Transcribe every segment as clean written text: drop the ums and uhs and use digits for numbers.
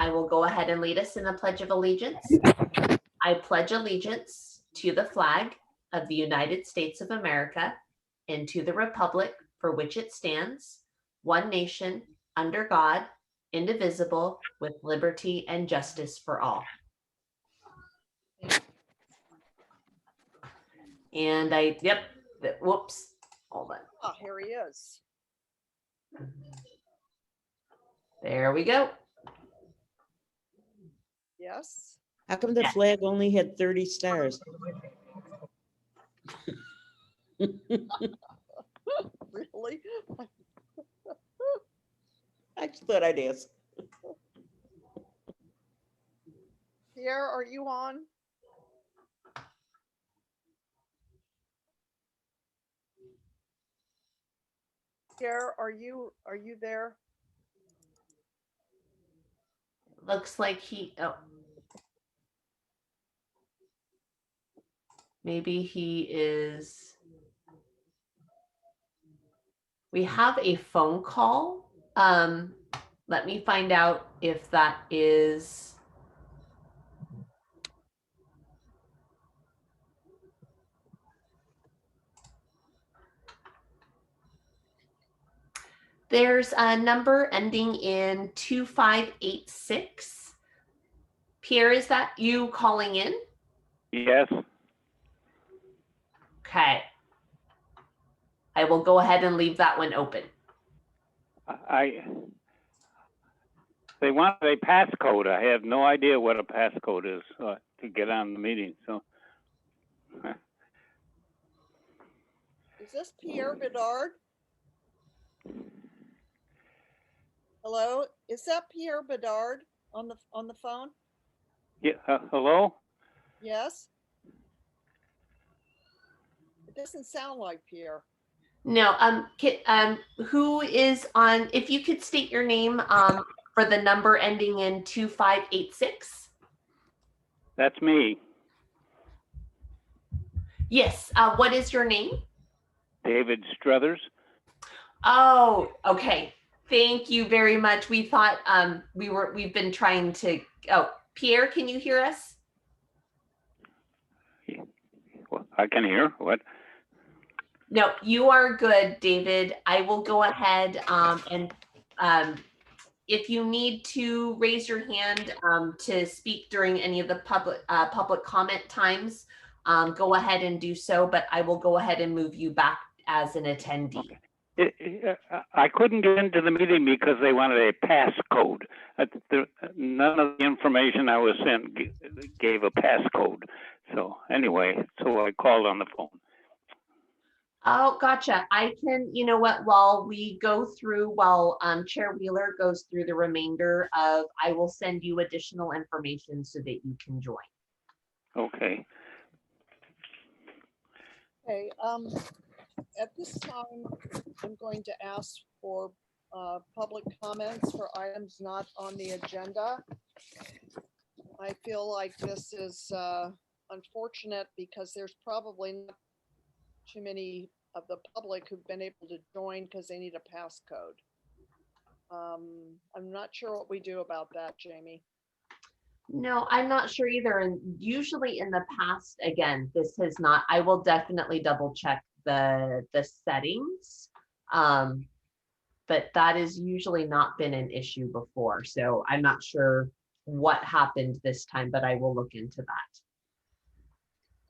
I will go ahead and lead us in the Pledge of Allegiance. I pledge allegiance to the flag of the United States of America and to the republic for which it stands, one nation, under God, indivisible, with liberty and justice for all. And whoops, hold on. Oh, here he is. There we go. Yes. How come the flag only had 30 stars? Really? I just thought I'd ask. Pierre, are you on? Pierre, are you there? Looks like maybe he is. We have a phone call. Let me find out if that is. There's a number ending in 2586. Pierre, is that you calling in? Yes. Okay. I will go ahead and leave that one open. They want a passcode. I have no idea what a passcode is to get on the meeting. So. Is this Pierre Bedard? Hello, is that Pierre Bedard on the phone? Yeah. Hello. Yes. It doesn't sound like Pierre. No. Who is on? If you could state your name for the number ending in 2586. That's me. Yes. What is your name? David Struthers. Oh, okay. Thank you very much. We thought we've been trying to. Oh, Pierre, can you hear us? Well, I can hear. What? No, you are good, David. I will go ahead and if you need to raise your hand to speak during any of the public comment times, go ahead and do so. But I will go ahead and move you back as an attendee. Okay. I couldn't get into the meeting because they wanted a passcode. None of the information I was sent gave a passcode. So anyway, so I called on the phone. Oh, gotcha. I can, you know what, while Chair Wheeler goes through the remainder of, I will send you additional information so that you can join. Okay. Okay. At this time, I'm going to ask for public comments for items not on the agenda. I feel like this is unfortunate because there's probably not too many of the public who've been able to join because they need a passcode. I'm not sure what we do about that, Jamie. No, I'm not sure either. And usually in the past, again, this has not, I will definitely double check the settings. But that has usually not been an issue before. So I'm not sure what happened this time, but I will look into that.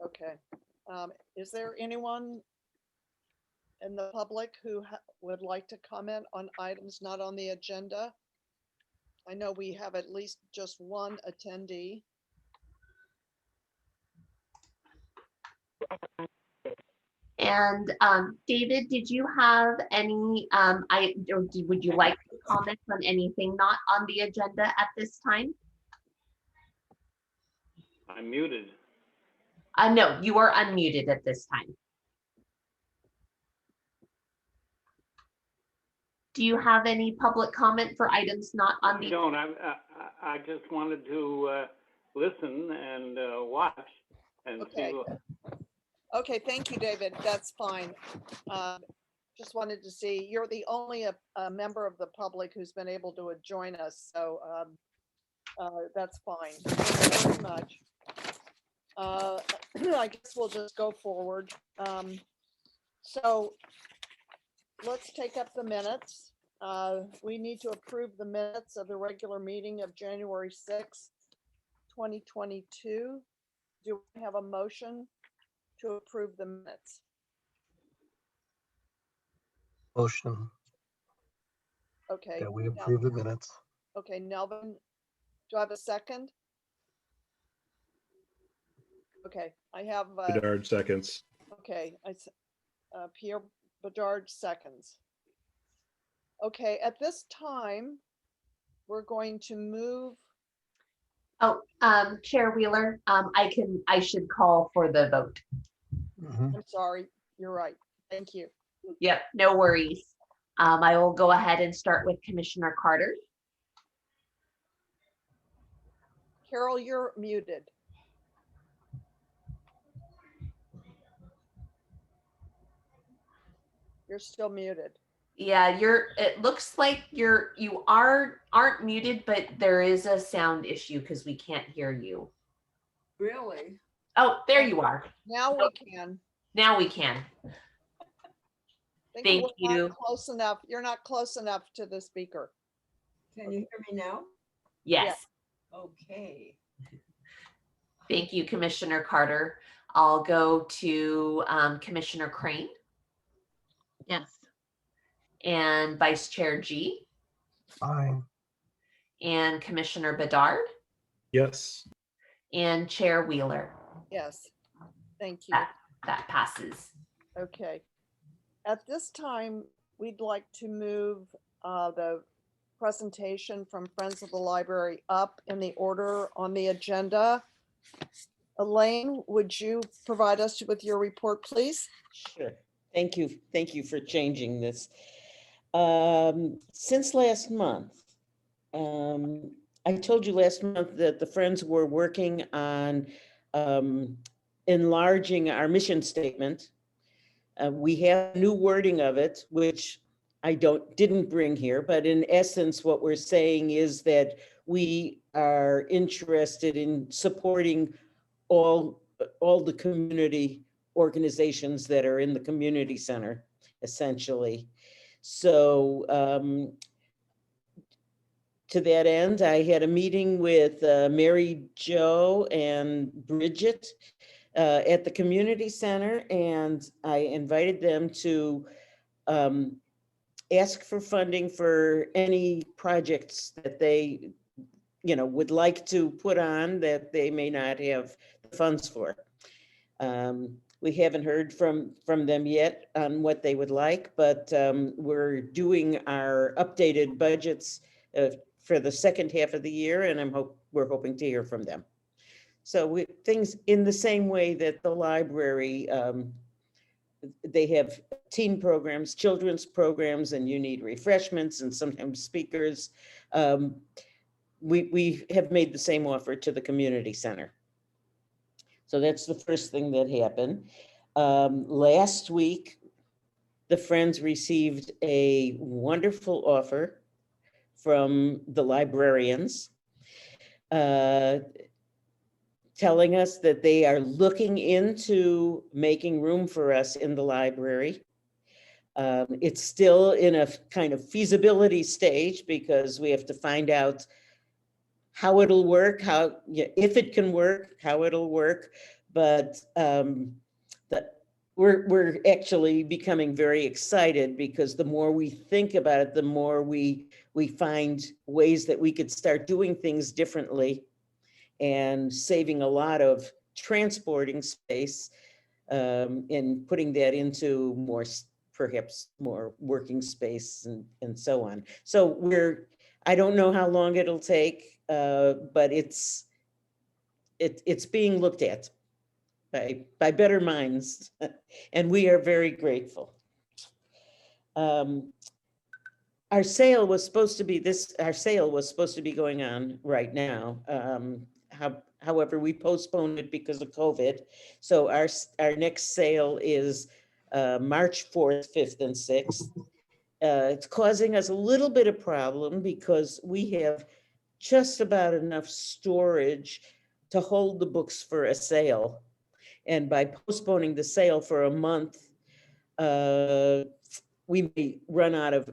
Okay. Is there anyone in the public who would like to comment on items not on the agenda? I know we have at least just one attendee. And David, did you have any, would you like to comment on anything not on the agenda at this time? I'm muted. No, you are unmuted at this time. Do you have any public comment for items not on the? I don't. I just wanted to listen and watch and Okay. see. Okay, thank you, David. That's fine. Just wanted to see, you're the only member of the public who's been able to join us. So That's fine. Thank you very much. I guess we'll just go forward. So let's take up the minutes. We need to approve the minutes of the regular meeting of January 6th, 2022. Do we have a motion to approve the minutes? Motion Okay. that we Now- approve the minutes. Okay, Nelvin, do I have a second? Okay, I have, Bedard seconds. okay, Pierre Bedard seconds. Okay, at this time, we're going to move, Oh, Chair Wheeler, I should call for the vote. Mhm. I'm sorry, you're right. Thank you. Yep, no worries. I will go ahead and start with Commissioner Carter. Carol, you're muted. You're still muted. Yeah, it looks like you aren't muted, but there is a sound issue because we can't hear you. Really? Oh, there you are. Now we can. Now we can. Think Thank we're not you. Close enough. You're not close enough to the speaker. Can you hear me now? Yes. Okay. Thank you, Commissioner Carter. I'll go to Commissioner Crane Yes. and Vice Chair G Fine. and Commissioner Bedard Yes. and Chair Wheeler. Yes. Thank you. That passes. Okay. At this time, we'd like to move the presentation from Friends of the Library up in the order on the agenda. Elaine, would you provide us with your report, please? Sure. Thank you. Thank you for changing this. Since last month, I told you last month that the Friends were working on enlarging our mission statement. We have new wording of it, which I didn't bring here, but in essence, what we're saying is that we are interested in supporting all the community organizations that are in the community center, essentially. So to that end, I had a meeting with Mary Jo and Bridget at the community center, and I invited them to ask for funding for any projects that they, would like to put on that they may not have the funds for. We haven't heard from them yet on what they would like, but we're doing our updated budgets for the second half of the year, and we're hoping to hear from them. So things in the same way that the library, they have teen programs, children's programs, and you need refreshments and sometimes speakers. We have made the same offer to the community center. So that's the first thing that happened. Last week, the Friends received a wonderful offer from the librarians, telling us that they are looking into making room for us in the library. It's still in a kind of feasibility stage because we have to find out how it'll work, if it can work, how it'll work. But we're actually becoming very excited because the more we think about it, the more we find ways that we could start doing things differently and saving a lot of transporting space and putting that into perhaps more working space and so on. So I don't know how long it'll take, but it's being looked at by better minds, and we are very grateful. Our sale was supposed to be going on right now. However, we postponed it because of COVID. So our next sale is March 4th, 5th, and 6th. It's causing us a little bit of problem because we have just about enough storage to hold the books for a sale. And by postponing the sale for a month, we may run out of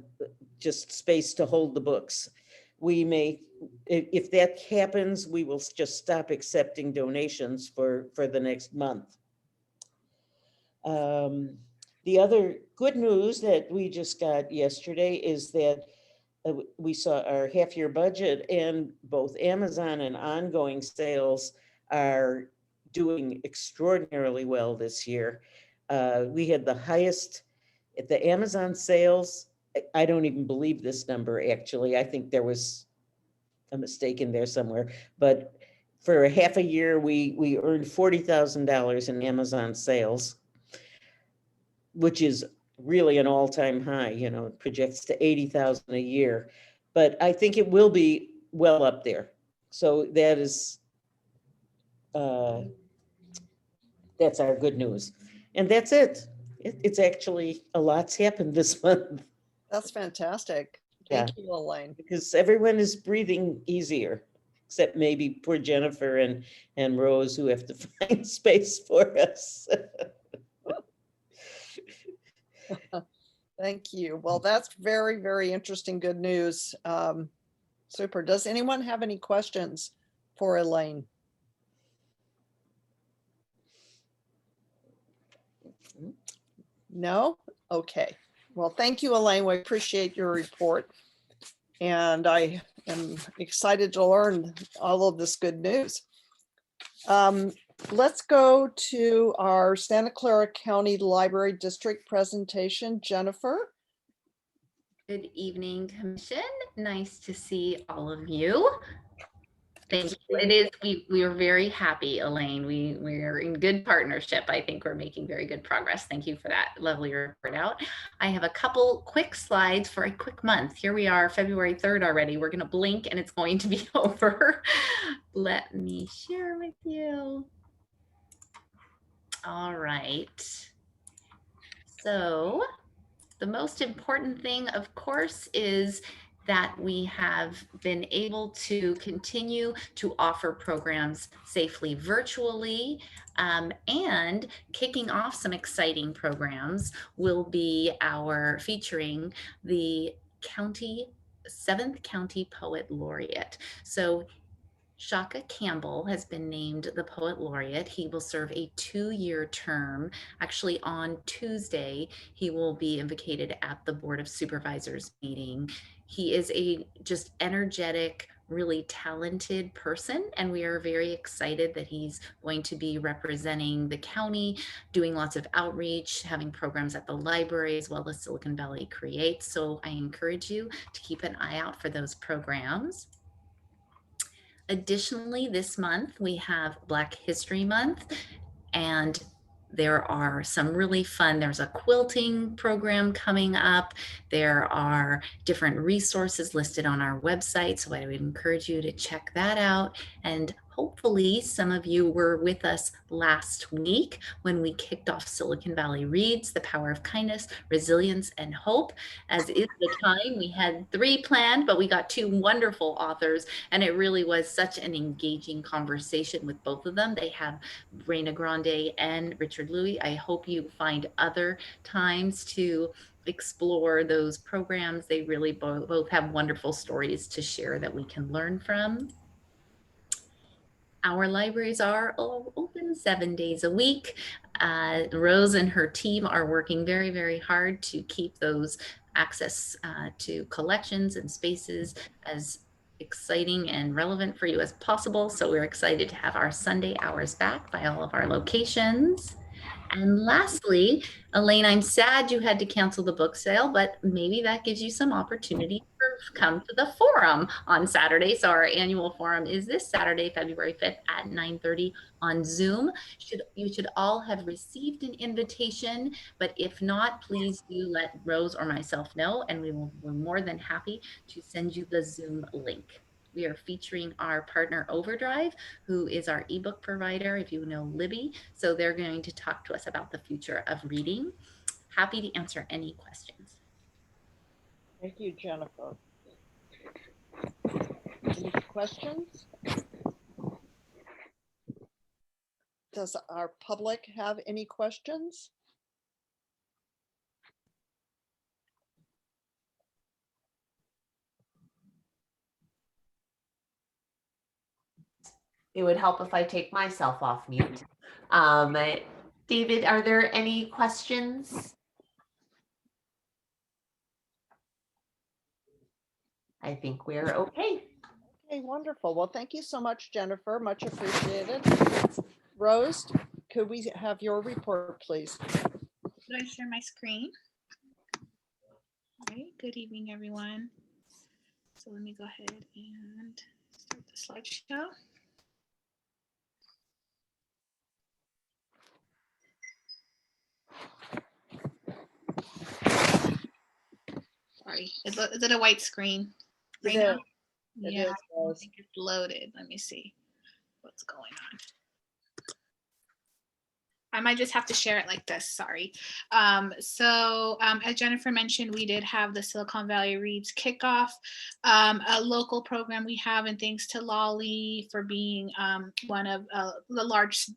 just space to hold the books. We may, if that happens, we will just stop accepting donations for the next month. The other good news that we just got yesterday is that we saw our half-year budget, and both Amazon and ongoing sales are doing extraordinarily well this year. We had the highest at the Amazon sales. I don't even believe this number, actually. I think there was a mistake in there somewhere. But for a half a year, we earned $40,000 in Amazon sales, which is really an all-time high. It projects to 80,000 a year. But I think it will be well up there. So that is, that's our good news. And that's it. It's actually, a lot's happened this month. That's fantastic. Thank you, Elaine. Because everyone is breathing easier, except maybe poor Jennifer and Rose, who have to find space for us. Thank you. Well, that's very, very interesting. Good news. Super. Does anyone have any questions for Elaine? No? Okay. Well, thank you, Elaine. We appreciate your report. And I am excited to learn all of this good news. Let's go to our Santa Clara County Library District presentation. Jennifer. Good evening, Commission. Nice to see all of you. Thank you. It is, we are very happy, Elaine. We are in good partnership. I think we're making very good progress. Thank you for that lovely report out. I have a couple quick slides for a quick month. Here we are, February 3rd already. We're going to blink and it's going to be over. Let me share with you. All right. So the most important thing, of course, is that we have been able to continue to offer programs safely virtually, and kicking off some exciting programs will be our featuring the 7th County Poet Laureate. So Shaka Campbell has been named the Poet Laureate. He will serve a 2-year term. Actually, on Tuesday, he will be invocated at the Board of Supervisors meeting. He is a just energetic, really talented person, and we are very excited that he's going to be representing the county, doing lots of outreach, having programs at the library as well as Silicon Valley Creates. So I encourage you to keep an eye out for those programs. Additionally, this month we have Black History Month, and there are some really fun, there's a quilting program coming up. There are different resources listed on our website, so I would encourage you to check that out. And hopefully some of you were with us last week when we kicked off Silicon Valley Reads, The Power of Kindness, Resilience, and Hope. As is the time, we had 3 planned, but we got 2 wonderful authors, and it really was such an engaging conversation with both of them. They have Reina Grande and Richard Louis. I hope you find other times to explore those programs. They really both have wonderful stories to share that we can learn from. Our libraries are open 7 days a week. Rose and her team are working very, very hard to keep those access to collections and spaces as exciting and relevant for you as possible. So we're excited to have our Sunday hours back by all of our locations. And lastly, Elaine, I'm sad you had to cancel the book sale, but maybe that gives you some opportunity to come to the forum on Saturday. So our annual forum is this Saturday, February 5th at 9:30 on Zoom. You should all have received an invitation, but if not, please do let Rose or myself know, and we're more than happy to send you the Zoom link. We are featuring our partner Overdrive, who is our ebook provider, if you know Libby. So they're going to talk to us about the future of reading. Happy to answer any questions. Thank you, Jennifer. Any questions? Does our public have any questions? It would help if I take myself off mute. David, are there any questions? I think we're okay. Okay, wonderful. Well, thank you so much, Jennifer. Much appreciated. Rose, could we have your report, please? Do I share my screen? All right, good evening, everyone. So let me go ahead and start the slideshow. Sorry, is it a white screen right now? Yeah, I don't think it's loaded. Let me see what's going on. I might just have to share it like this, sorry. As Jennifer mentioned, we did have the Silicon Valley Reads kickoff, a local program we have, and thanks to Lolly for being one of the large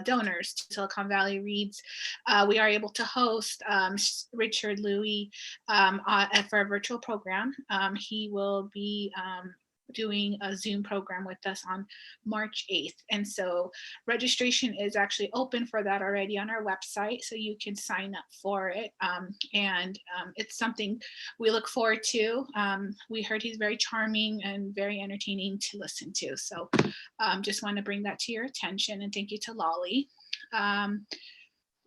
donors to Silicon Valley Reads, we are able to host Richard Louie for a virtual program. He will be doing a Zoom program with us on March 8th. And so registration is actually open for that already on our website, so you can sign up for it. It's something we look forward to. We heard he's very charming and very entertaining to listen to. So just want to bring that to your attention, and thank you to Lolly.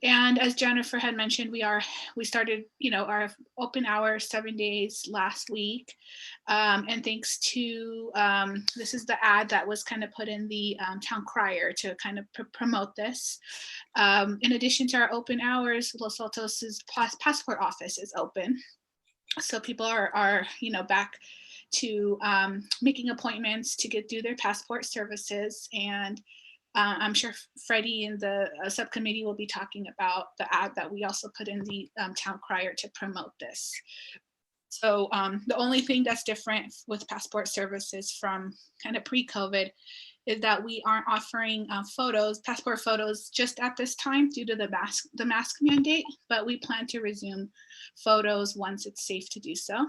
And as Jennifer had mentioned, we started, our open hours 7 days last week. And thanks to, this is the ad that was kind of put in the town crier to kind of promote this. In addition to our open hours, Los Altos's passport office is open. So people are back to making appointments to do their passport services. And I'm sure Freddie and the subcommittee will be talking about the ad that we also put in the town crier to promote this. So the only thing that's different with passport services from kind of pre-COVID is that we aren't offering passport photos just at this time due to the mask mandate, but we plan to resume photos once it's safe to do so.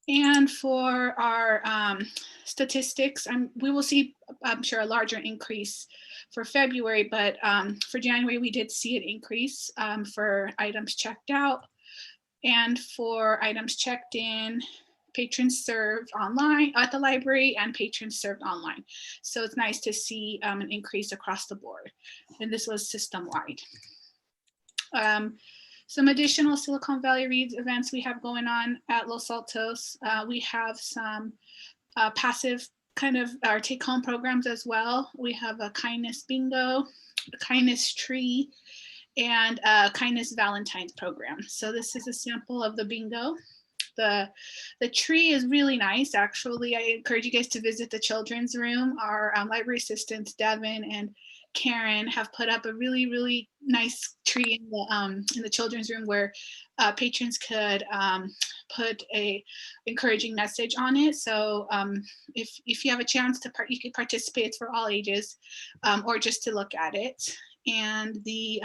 And for our statistics, we will see, I'm sure, a larger increase for February, but for January, we did see an increase for items checked out, and for items checked in, patrons served online at the library, and patrons served online. So it's nice to see an increase across the board, and this was system-wide. Some additional Silicon Valley Reads events we have going on at Los Altos. We have some passive kind of our take-home programs as well. We have a kindness bingo, a kindness tree, and a kindness Valentine's program. So this is a sample of the bingo. The tree is really nice, actually. I encourage you guys to visit the children's room. Our library assistants, Devin and Karen, have put up a really, really nice tree in the children's room where patrons could put a encouraging message on it. So if you have a chance you could participate. It's for all ages, or just to look at it. And the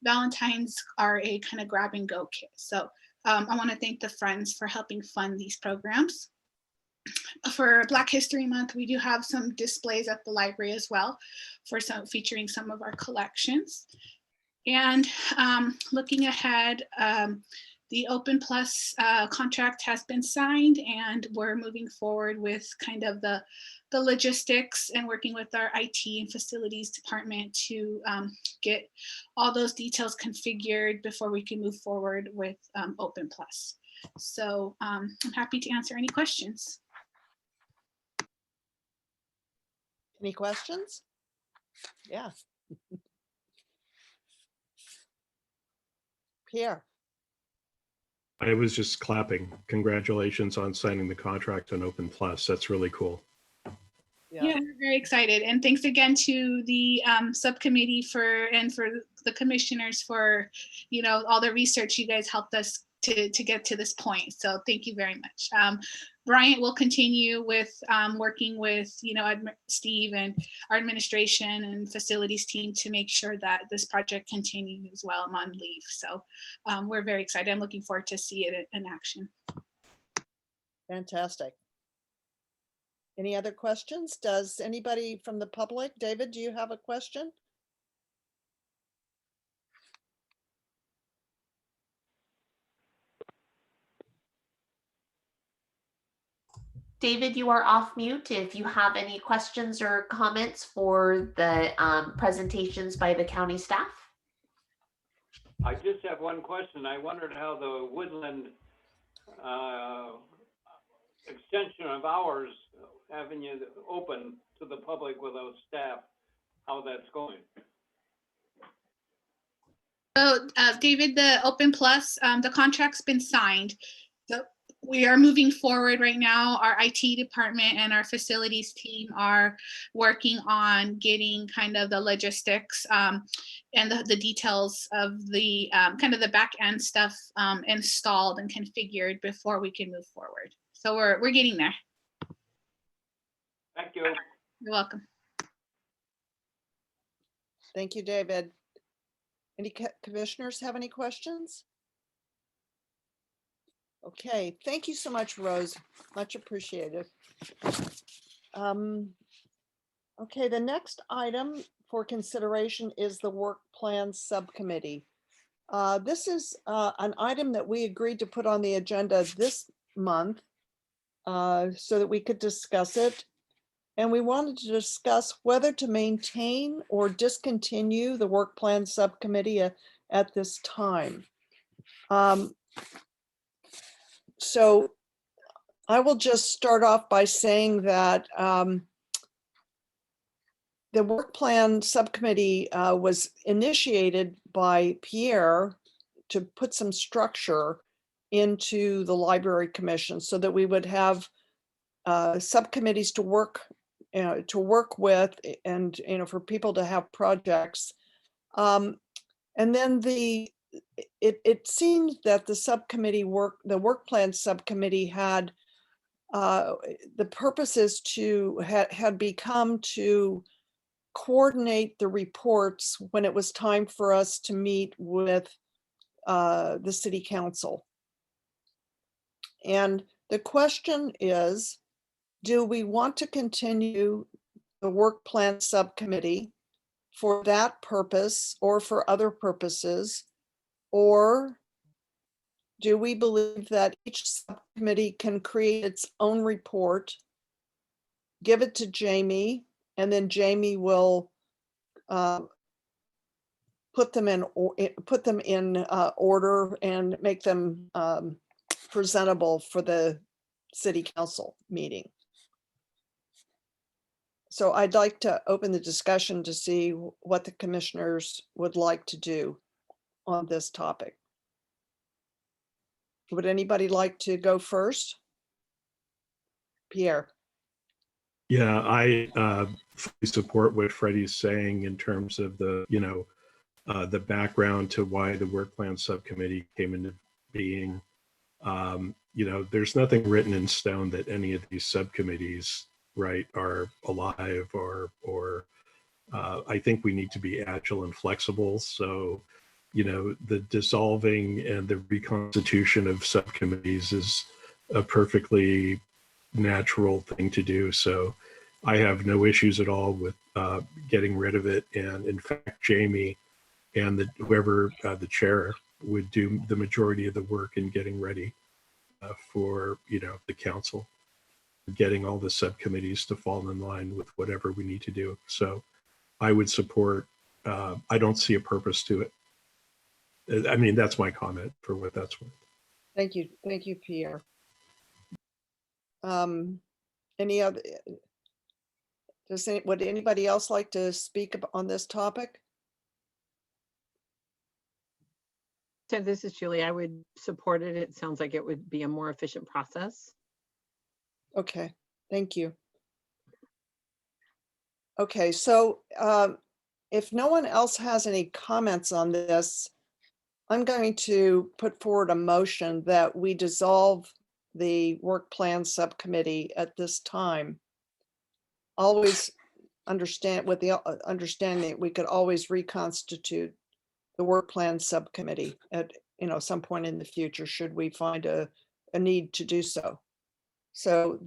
Valentines are a kind of grab and go kit. So I want to thank the Friends for helping fund these programs. For Black History Month, we do have some displays at the library as well, featuring some of our collections. And looking ahead, the Open Plus contract has been signed, and we're moving forward with kind of the logistics and working with our IT and facilities department to get all those details configured before we can move forward with Open Plus. So I'm happy to answer any questions. Any questions? Yeah. Pierre. I was just clapping. Congratulations on signing the contract on Open Plus. That's really cool. Yeah, we're very excited. And thanks again to the subcommittee for the commissioners for, all the research you guys helped us to get to this point. So thank you very much. Bryant will continue with working with, Steve and our administration and facilities team to make sure that this project continues while I'm on leave. So we're very excited. I'm looking forward to see it in action. Fantastic. Any other questions? Does anybody from the public? David, do you have a question? David, you are off mute. If you have any questions or comments for the presentations by the county staff. I just have one question. I wondered how the Woodland extension of hours, having it open to the public without staff, how that's going. So David, the Open Plus, the contract's been signed. So we are moving forward right now. Our IT department and our facilities team are working on getting kind of the logistics and the details of the kind of the back end stuff installed and configured before we can move forward. So we're getting there. Thank you. You're welcome. Thank you, David. Any commissioners have any questions? Okay, thank you so much, Rose. Much appreciated. Okay, the next item for consideration is the Work Plan Subcommittee. This is an item that we agreed to put on the agenda this month so that we could discuss it. And we wanted to discuss whether to maintain or discontinue the Work Plan Subcommittee at this time. So I will just start off by saying that the Work Plan Subcommittee was initiated by Pierre to put some structure into the Library Commission so that we would have subcommittees to work with and for people to have projects. And then it seems that the subcommittee the Work Plan Subcommittee had the purposes had become to coordinate the reports when it was time for us to meet with the City Council. And the question is, do we want to continue the Work Plan Subcommittee for that purpose or for other purposes? Or do we believe that each subcommittee can create its own report, give it to Jamie, and then Jamie will put them in order and make them presentable for the City Council meeting? So I'd like to open the discussion to see what the commissioners would like to do on this topic. Would anybody like to go first? Pierre. Yeah, I fully support what Freddie's saying in terms of the background to why the Work Plan Subcommittee came into being. There's nothing written in stone that any of these subcommittees, right, are alive or I think we need to be agile and flexible. So, the dissolving and the reconstitution of subcommittees is a perfectly natural thing to do. So I have no issues at all with getting rid of it. And in fact, Jamie and whoever the chair would do the majority of the work in getting ready for, the council, getting all the subcommittees to fall in line with whatever we need to do. So I would support, I don't see a purpose to it. I mean, that's my comment for what that's worth. Thank you, Pierre. Any other? Would anybody else like to speak on this topic? So this is Julie. I would support it. It sounds like it would be a more efficient process. Okay, thank you. Okay, so if no one else has any comments on this, I'm going to put forward a motion that we dissolve the work plan subcommittee at this time. Always understand with the understanding that we could always reconstitute the work plan subcommittee at, some point in the future, should we find a need to do so. So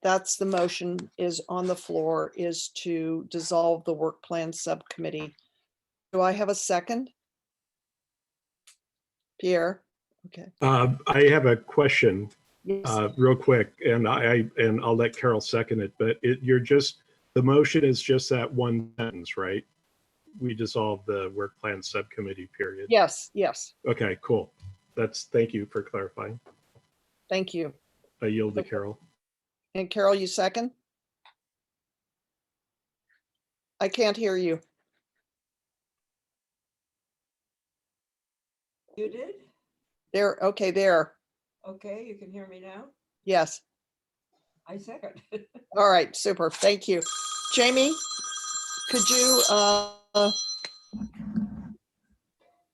that's the motion is on the floor, is to dissolve the work plan subcommittee. Do I have a second? Pierre? Okay. I have a question, Yes. real quick, and I'll let Carol second it. But the motion is just that one sentence, right? We dissolve the work plan subcommittee. Period. Yes. Yes. Okay. Cool. Thank you for clarifying. Thank you. I yield to Okay. Carol. And Carol, you second? I can't hear you. You did? There. Okay. There. Okay, you can hear me now? Yes. I second. All right. Super. Thank you. Jamie, could you,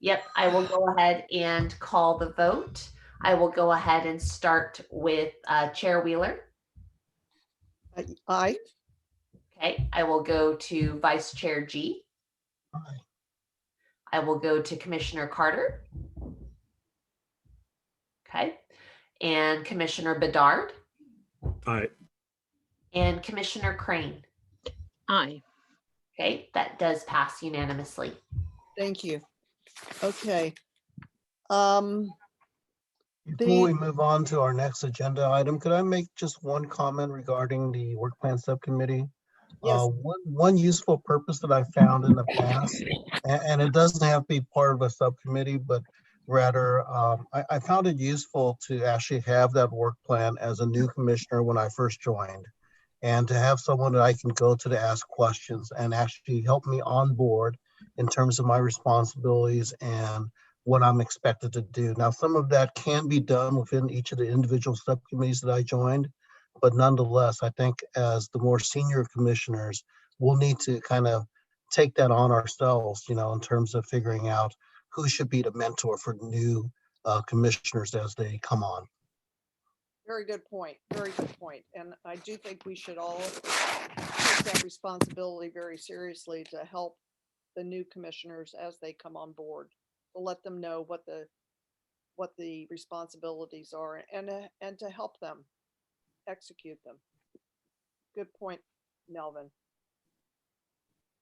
Yep, I will go ahead and call the vote. I will go ahead and start with Chair Wheeler. aye? Okay, I will go to Vice Chair G. Aye. I will go to Commissioner Carter. Okay, and Commissioner Bedard Aye. and Commissioner Crane. Aye. Okay, that does pass unanimously. Thank you. Okay. Before we move on to our next agenda item, could I make just one comment regarding the work plan subcommittee? Yes. One useful purpose that I found in the past, and it doesn't have to be part of a subcommittee, but rather I found it useful to actually have that work plan as a new commissioner when I first joined, and to have someone that I can go to ask questions and actually help me on board in terms of my responsibilities and what I'm expected to do. Now, some of that can be done within each of the individual subcommittees that I joined, but nonetheless, I think as the more senior commissioners, we'll need to kind of take that on ourselves, in terms of figuring out who should be the mentor for new commissioners as they come on. Very good point. Very good point. And I do think we should all take that responsibility very seriously to help the new commissioners as they come on board, to let them know what the responsibilities are and to help them execute them. Good point, Melvin.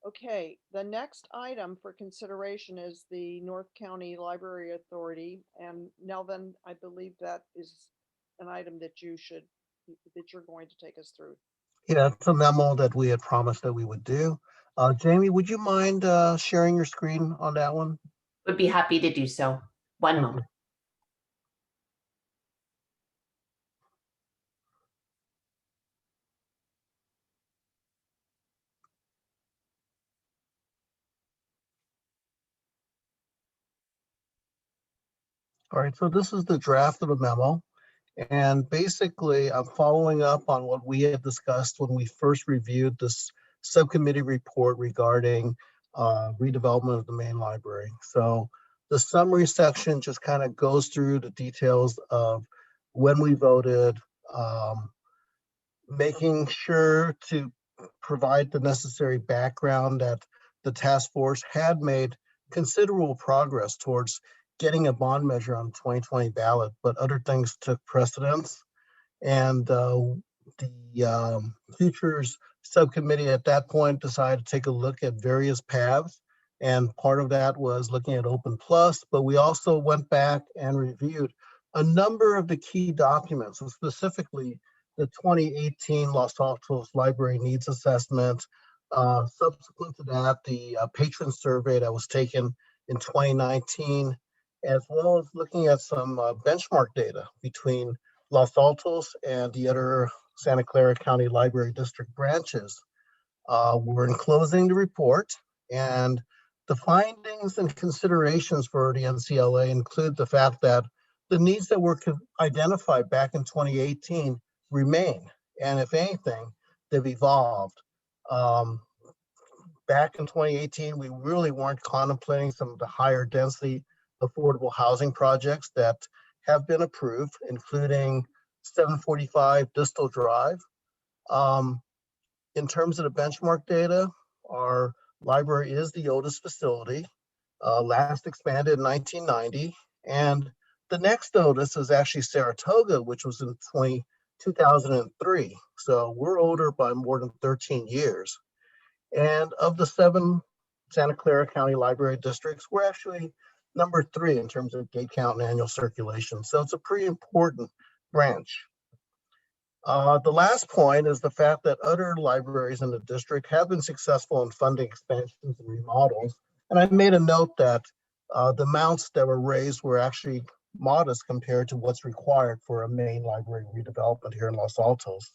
Okay, the next item for consideration is the North County Library Authority. And Melvin, I believe that is an item that you're going to take us through. Yeah, it's a memo that we had promised that we would do. Jamie, would you mind sharing your screen on that one? Would be happy to do so. One Thank moment. All right, so this is the draft of the memo. And basically, I'm following up on what we had discussed when we first reviewed this subcommittee report regarding redevelopment of the main library. So the summary section just kind of goes through the details of when we voted, making sure to provide the necessary background that the task force had made considerable progress towards getting a bond measure on the 2020 ballot, but other things took precedence. And the Futures Subcommittee at that point decided to take a look at various paths. And part of that was looking at Open Plus, but we also went back and reviewed a number of the key documents, and specifically the 2018 Los Altos Library Needs Assessment. Subsequent to that, the patron survey that was taken in 2019, as well as looking at some benchmark data between Los Altos and the other Santa Clara County Library District branches. We're enclosing the report, and the findings and considerations for the NCLA include the fact that the needs that were identified back in 2018 remain, and if anything, they've evolved. Back in 2018, we really weren't contemplating some of the higher density affordable housing projects that have been approved, including 745 Distal Drive. In terms of the benchmark data, our library is the oldest facility, last expanded in 1990. And the next oldest is actually Saratoga, which was in 2003. So we're older by more than 13 years. And of the 7 Santa Clara County Library districts, we're actually number 3 in terms of gate count and annual circulation. So it's a pretty important branch. The last point is the fact that other libraries in the district have been successful in funding expansions and remodels. And I made a note that the amounts that were raised were actually modest compared to what's required for a main library redevelopment here in Los Altos.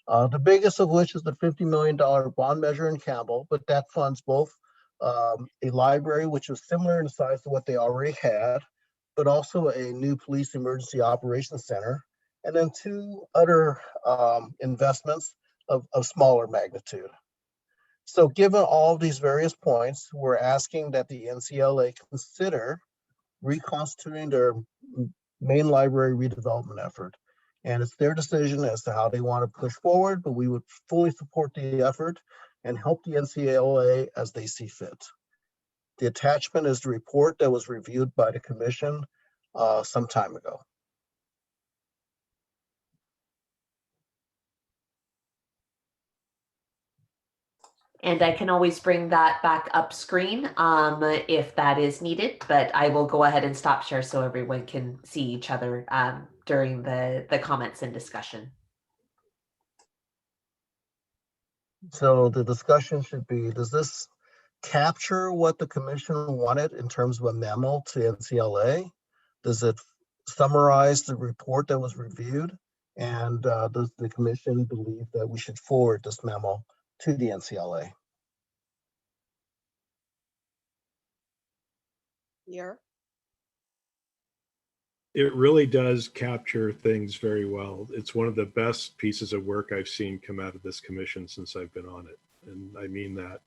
The biggest of which is the $50 million bond measure in Campbell, but that funds both a library, which is similar in size to what they already had, but also a new police emergency operations center, and then 2 other investments of smaller magnitude. So given all these various points, we're asking that the NCLA consider reconstituting their main library redevelopment effort. And it's their decision as to how they want to push forward, but we would fully support the effort and help the NCLA as they see fit. The attachment is the report that was reviewed by the commission some time ago. And I can always bring that back up screen if that is needed, but I will go ahead and stop share so everyone can see each other during the comments and discussion. So the discussion should be, does this capture what the commission wanted in terms of a memo to NCLA? Does it summarize the report that was reviewed? And does the commission believe that we should forward this memo to the NCLA? Here. It really does capture things very well. It's one of the best pieces of work I've seen come out of this commission since I've been on it. And I mean that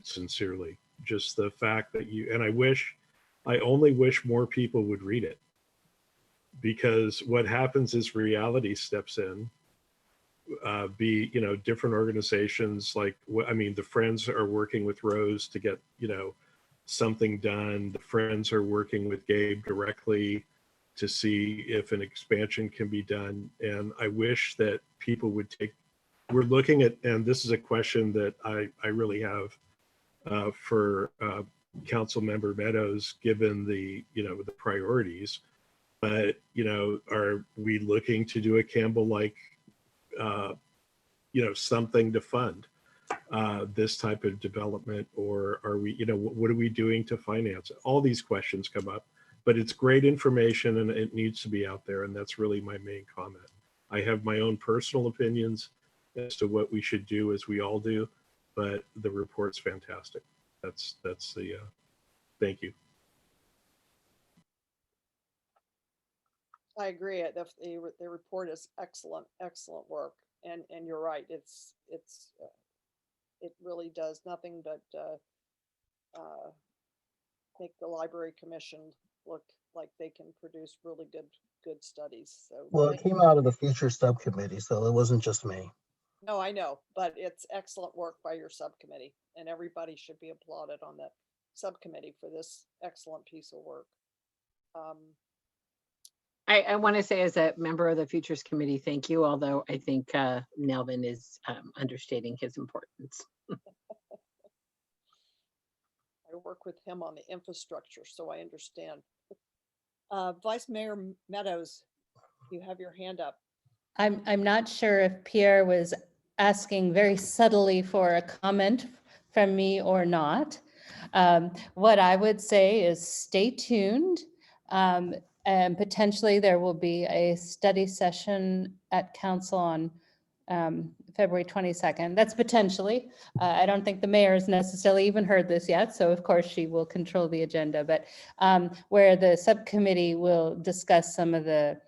sincerely. Just the fact that I only wish more people would read it. Because what happens is reality steps in. Different organizations the Friends are working with Rose to get, something done. The Friends are working with Gabe directly to see if an expansion can be done. And I wish that people would we're looking at, and this is a question that I really have for Council Member Meadows, given the priorities, but, are we looking to do a Campbell-like, something to fund this type of development, or are we, what are we doing to finance it? All these questions come up. But it's great information and it needs to be out there. And that's really my main comment. I have my own personal opinions as to what we should do, as we all do, but the report's fantastic. That's the, thank you. I agree. The report is excellent work. And you're right. It really does nothing but make the Library Commission look like they can produce really good studies. So well, it came out of the Future Subcommittee, so it wasn't just me. No, I know, but it's excellent work by your subcommittee, and everybody should be applauded on that subcommittee for this excellent piece of work. I want to say, as a member of the Futures Committee, thank you, although I think Melvin is understating his importance. I work with him on the infrastructure, so I understand. Vice Mayor Meadows, you have your hand up. I'm not sure if Pierre was asking very subtly for a comment from me or not. What I would say is stay tuned. And potentially there will be a study session at council on February 22nd. That's potentially. I don't think the mayor has necessarily even heard this yet, so of course she will control the agenda, but where the subcommittee will discuss some of the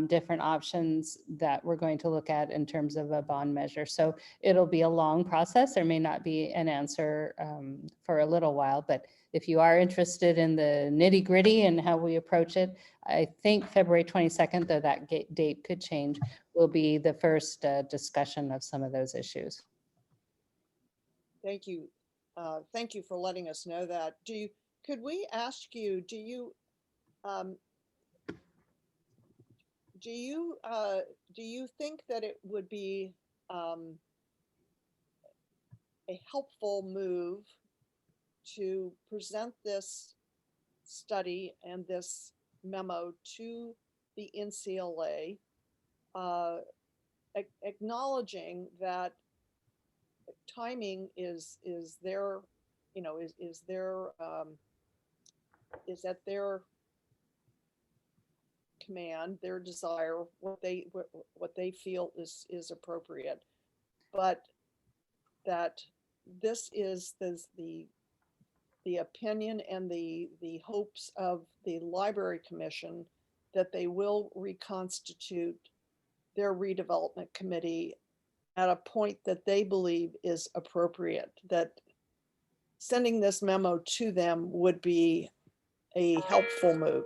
different options that we're going to look at in terms of a bond measure. So it'll be a long process. There may not be an answer for a little while, but if you are interested in the nitty gritty and how we approach it, I think February 22nd, though that date could change, will be the first discussion of some of those issues. Thank you. Thank you for letting us know that. Could we ask you, do you think that it would be a helpful move to present this study and this memo to the NCLA, acknowledging that timing is their, is at their command, their desire, what they feel is appropriate, but that this is the opinion and the hopes of the Library Commission that they will reconstitute their redevelopment committee at a point that they believe is appropriate, that sending this memo to them would be a helpful move.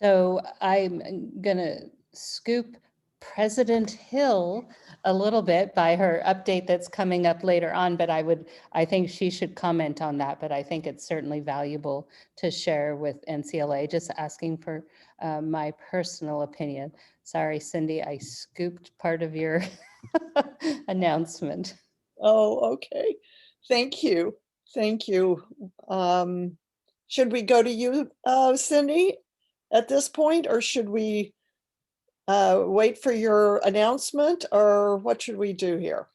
So I'm gonna scoop President Hill a little bit by her update that's coming up later on, but I think she should comment on that, but I think it's certainly valuable to share with NCLA, just asking for my personal opinion. Sorry, Cindy, I scooped part of your announcement. Oh, okay. Thank you. Thank you. Should we go to you, Cindy, at this point, or should we wait for your announcement, or what should we do here?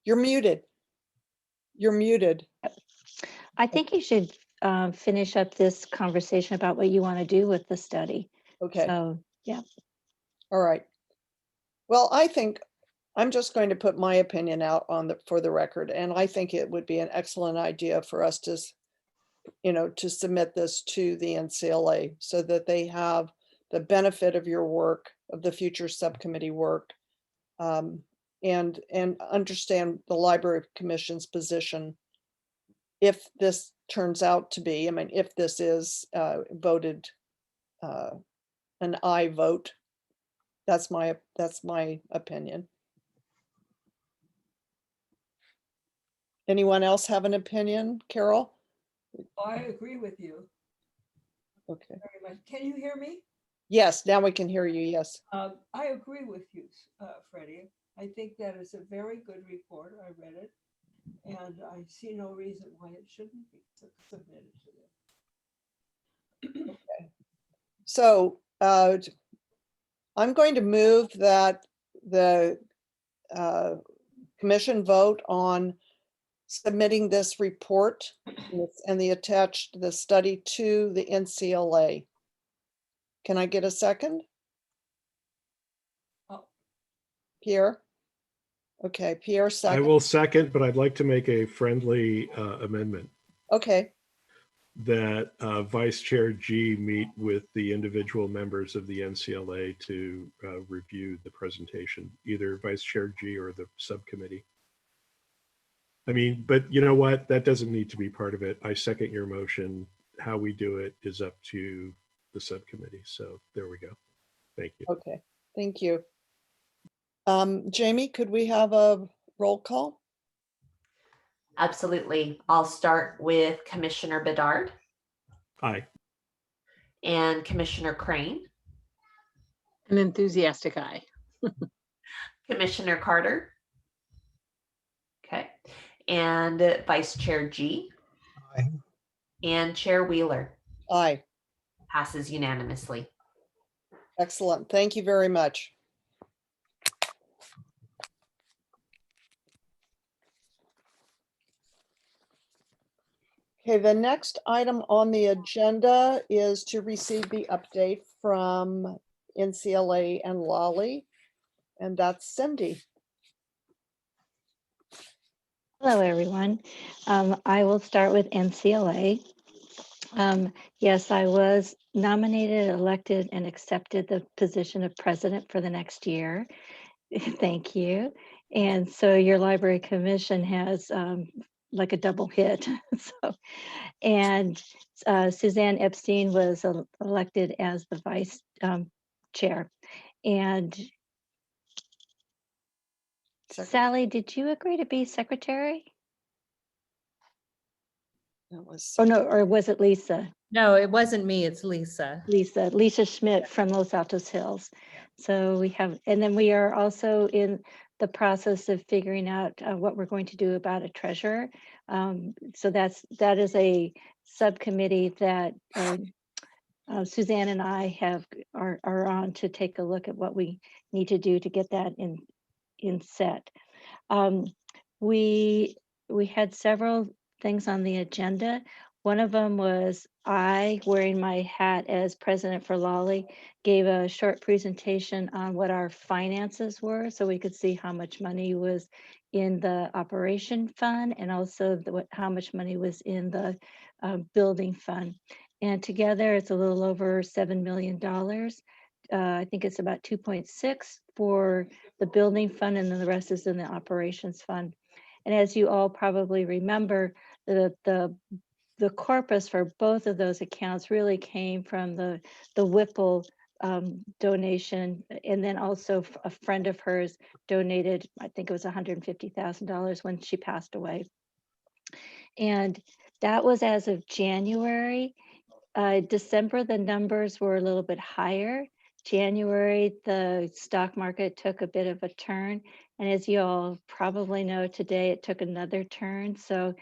You're muted. You're muted. I think you should finish up this conversation about what you want to do with the study. Okay. So, yeah. All right. Well, I think I'm just going to put my opinion out for the record, and I think it would be an excellent idea for us to, to submit this to the NCLA so that they have the benefit of your work, of the future subcommittee work, and understand the Library Commission's position if this turns out to be, if this is voted an aye vote. That's my opinion. Anyone else have an opinion, Carol? I agree with you Okay. very much. Can you hear me? Yes, now we can hear you. Yes. I agree with you, Freddie. I think that is a very good report. I read it, and I see no reason why it shouldn't be submitted to them. Okay. So I'm going to move that the commission vote on submitting this report and the study to the NCLA. Can I get a second? Oh. Pierre? Okay, Pierre, I second. will second, but I'd like to make a friendly amendment Okay, that Vice Chair G meet with the individual members of the NCLA to review the presentation, either Vice Chair G or the subcommittee. But you know what? That doesn't need to be part of it. I second your motion. How we do it is up to the subcommittee. So there we go. Thank you. okay, thank you. Jamie, could we have a roll call? Absolutely. I'll start with Commissioner Bedard Aye. and Commissioner Crane, An enthusiastic aye. Commissioner Carter. Okay. And Vice Chair G. Aye. And Chair Wheeler. Aye, Passes unanimously. excellent. Thank you very much. Okay, the next item on the agenda is to receive the update from NCLA and Lolly, and that's Cindy. Hello, everyone. I will start with NCLA. Yes, I was nominated, elected, and accepted the position of president for the next year. Thank you. And so your library commission has like a double hit. So, and Suzanne Epstein was elected as the vice chair. And Sally, did you agree to be secretary? That was. Or no, or was it Lisa? No, it wasn't me, it's Lisa. Lisa Schmidt from Los Altos Hills. So we have, and then we are also in the process of figuring out what we're going to do about a treasurer. So that is a subcommittee that Suzanne and I are on to take a look at what we need to do to get that in set. We had several things on the agenda. One of them was I, wearing my hat as president for Lolly, gave a short presentation on what our finances were, so we could see how much money was in the operation fund and also how much money was in the building fund. And together it's a little over $7 million. I think it's about 2.6 for the building fund, and then the rest is in the operations fund. And as you all probably remember, the corpus for both of those accounts really came from the Whipple donation, and then also a friend of hers donated, I think it was $150,000 when she passed away. And that was as of January. December, the numbers were a little bit higher. January, the stock market took a bit of a turn. And as you all probably know, today it took another turn. So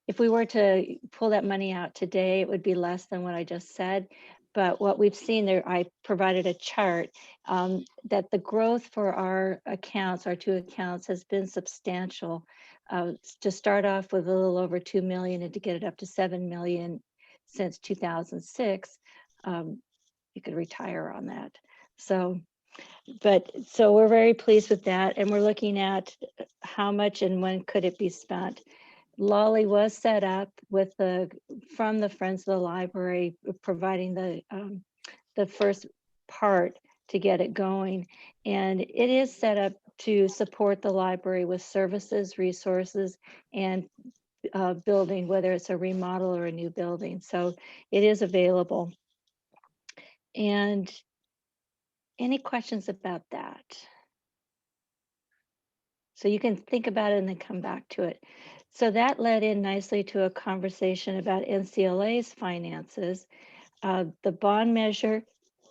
if we were to pull that money out today, it would be less than what I just said. But what we've seen there, I provided a chart that the growth for our accounts, our two accounts, has been substantial. To start off with a little over 2 million and to get it up to 7 million since 2006, you could retire on that. So we're very pleased with that, and we're looking at how much and when could it be spent. Lolly was set up with from the Friends of the Library, providing the first part to get it going, and it is set up to support the library with services, resources, and building, whether it's a remodel or a new building. So it is available. And any questions about that? So you can think about it and then come back to it. So that led in nicely to a conversation about NCLA's finances. The bond measure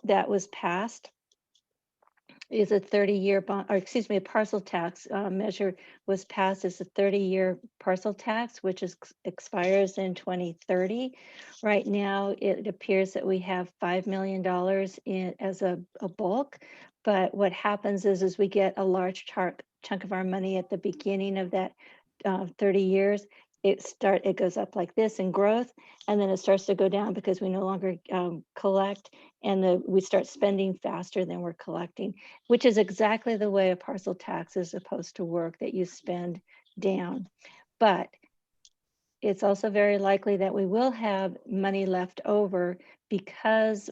that was passed is a 30-year bond, or excuse me, a parcel tax measure was passed as a 30-year parcel tax, which expires in 2030. Right now, it appears that we have $5 million as a bulk, but what happens is we get a large chunk of our money at the beginning of that 30 years. It goes up like this in growth, and then it starts to go down because we no longer collect, and we start spending faster than we're collecting, which is exactly the way a parcel tax is supposed to work, that you spend down. But it's also very likely that we will have money left over because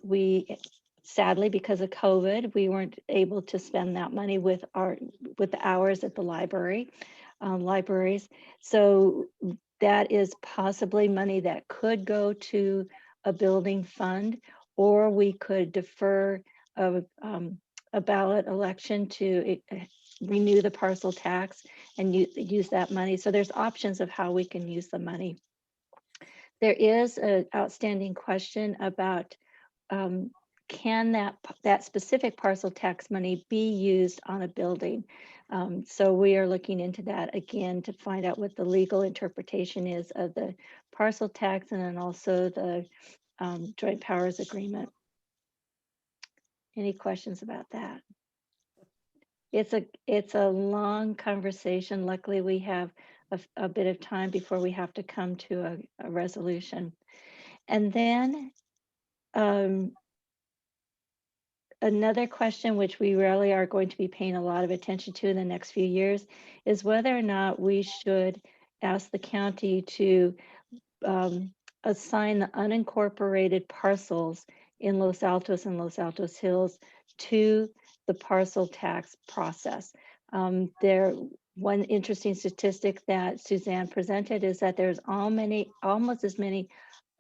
sadly, because of COVID, we weren't able to spend that money with the hours at the libraries. So that is possibly money that could go to a building fund, or we could defer a ballot election to renew the parcel tax and use that money. So there's options of how we can use the money. There is an outstanding question about can that specific parcel tax money be used on a building? So we are looking into that again to find out what the legal interpretation is of the parcel tax, and then also the joint powers agreement. Any questions about that? It's a long conversation. Luckily, we have a bit of time before we have to come to a resolution. And then another question, which we really are going to be paying a lot of attention to in the next few years, is whether or not we should ask the county to assign the unincorporated parcels in Los Altos and Los Altos Hills to the parcel tax process. One interesting statistic that Suzanne presented is that there's almost as many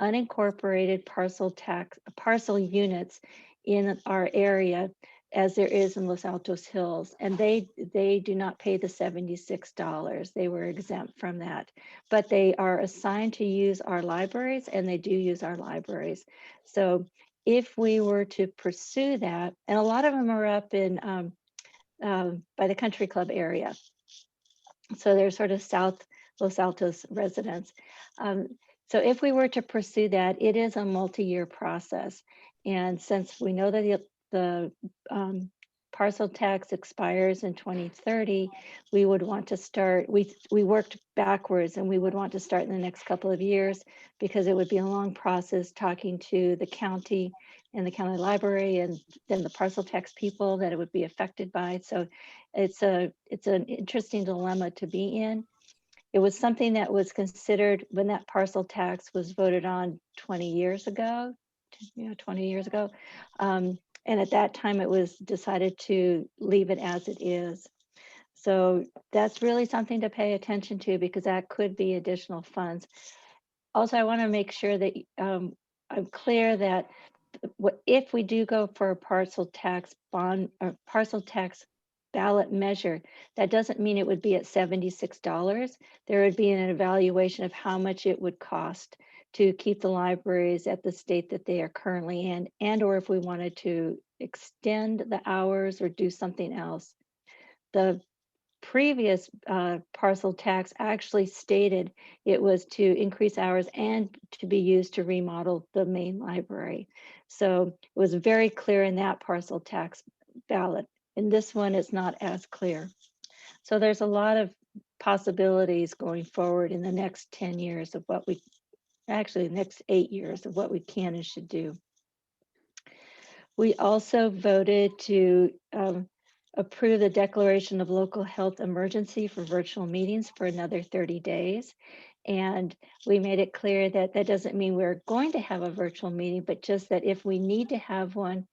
unincorporated parcel units in our area as there is in Los Altos Hills, and they do not pay the $76. They were exempt from that, but they are assigned to use our libraries, and they do use our libraries. So if we were to pursue that, and a lot of them are up in by the country club area, so they're sort of South Los Altos residents. So if we were to pursue that, it is a multi-year process. And since we know that the parcel tax expires in 2030, we would want to start, we worked backwards, and we would want to start in the next couple of years, because it would be a long process talking to the county and the county library, and then the parcel tax people that it would be affected by. So it's an interesting dilemma to be in. It was something that was considered when that parcel tax was voted on 20 years ago. And at that time, it was decided to leave it as it is. So that's really something to pay attention to, because that could be additional funds. Also, I want to make sure that I'm clear that if we do go for a parcel tax bond or parcel tax ballot measure, that doesn't mean it would be at $76. There would be an evaluation of how much it would cost to keep the libraries at the state that they are currently in, and or if we wanted to extend the hours or do something else. The previous parcel tax actually stated it was to increase hours and to be used to remodel the main library. So it was very clear in that parcel tax ballot. In this one, it's not as clear. So there's a lot of possibilities going forward in the next 10 years of what we, actually the next 8 years of what we can and should do. We also voted to approve the declaration of local health emergency for virtual meetings for another 30 days. And we made it clear that that doesn't mean we're going to have a virtual meeting, but just that if we need to have one,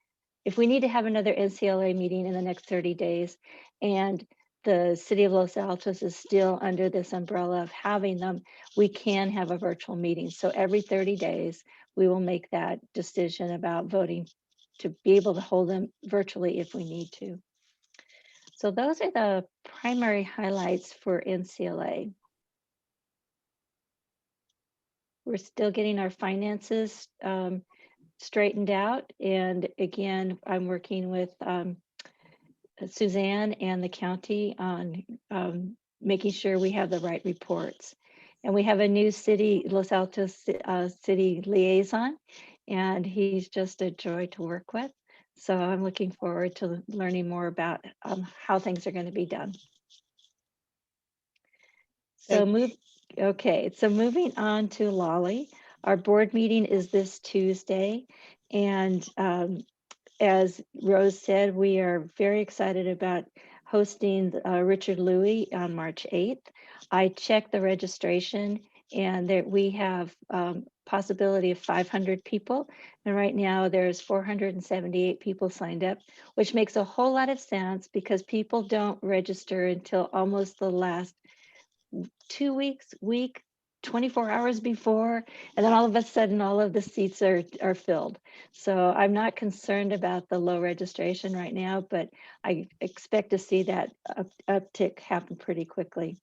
if we need to have another Ncla meeting in the next 30 days, and the city of Los Altos is still under this umbrella of having them, we can have a virtual meeting. So every 30 days, we will make that decision about voting to be able to hold them virtually if we need to. So those are the primary highlights for Ncla. We're still getting our finances straightened out. And again, I'm working with Suzanne and the county on making sure we have the right reports. And we have a new Los Altos city liaison, and he's just a joy to work with. So I'm looking forward to learning more about how things are going to be done. So moving on to Lolly. Our board meeting is this Tuesday, and as Rose said, we are very excited about hosting Richard Louie on March 8th. I checked the registration, and there we have possibility of 500 people. And right now there's 478 people signed up, which makes a whole lot of sense because people don't register until almost the last 2 weeks, 24 hours before, and then all of a sudden all of the seats are filled. So I'm not concerned about the low registration right now, but I expect to see that uptick happen pretty quickly.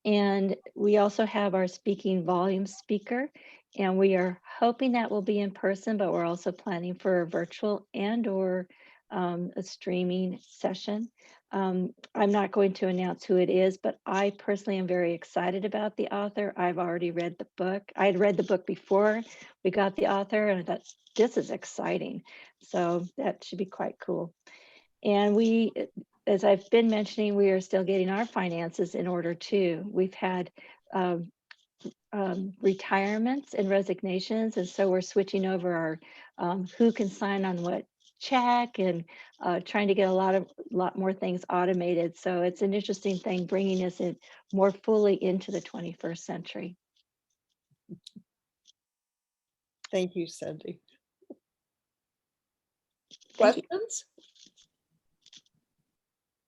And we also have our speaking volume speaker, and we are hoping that will be in person, but we're also planning for a virtual and or a streaming session. I'm not going to announce who it is, but I personally am very excited about the author. I've already read the book. I had read the book before we got the author, and I thought, this is exciting. So that should be quite cool. And we, as I've been mentioning, we are still getting our finances in order too. We've had retirements and resignations, and so we're switching over our who can sign on what check, and trying to get a lot more things automated. So it's an interesting thing, bringing us in more fully into the 21st century. Thank you, Cindy. Thank you. Questions?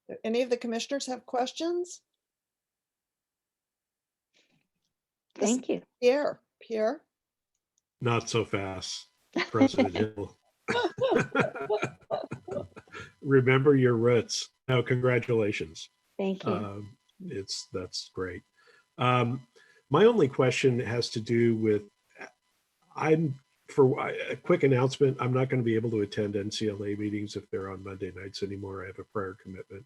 Do any of the commissioners have questions? Thank you. Pierre? Not so fast, President Hill. Remember your roots. No, congratulations. Thank you. That's great. My only question has to do with, for a quick announcement, I'm not going to be able to attend NCLA meetings if they're on Monday nights anymore. I have a prior commitment.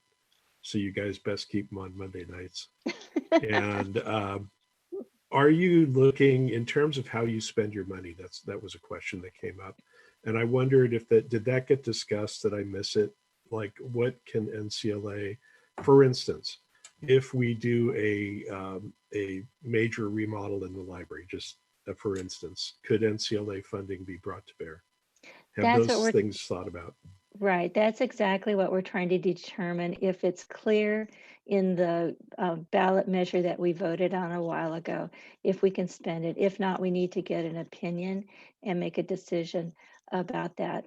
So you guys best keep them on Monday nights. And are you looking in terms of how you spend your money? That was a question that came up. And I wondered if did that get discussed? Did I miss it? Like, what can NCLA, for instance, if we do a major remodel in the library, just for instance, could NCLA funding be brought to bear? Have those things thought about? Right, that's exactly what we're trying to determine, if it's clear in the ballot measure that we voted on a while ago, if we can spend it. If not, we need to get an opinion and make a decision about that.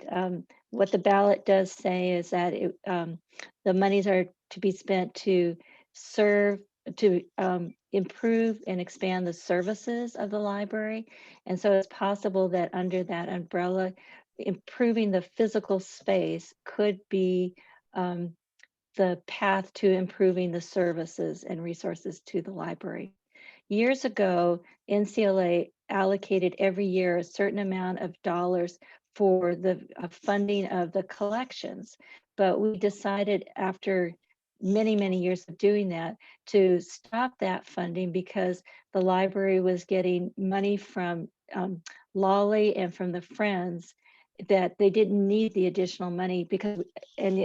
What the ballot does say is that the monies are to be spent to improve and expand the services of the library. And so it's possible that under that umbrella, improving the physical space could be the path to improving the services and resources to the library. Years ago, NCLA allocated every year a certain amount of dollars for the funding of the collections, but we decided after many years of doing that to stop that funding because the library was getting money from Lolly and from the Friends, that they didn't need the additional money because, and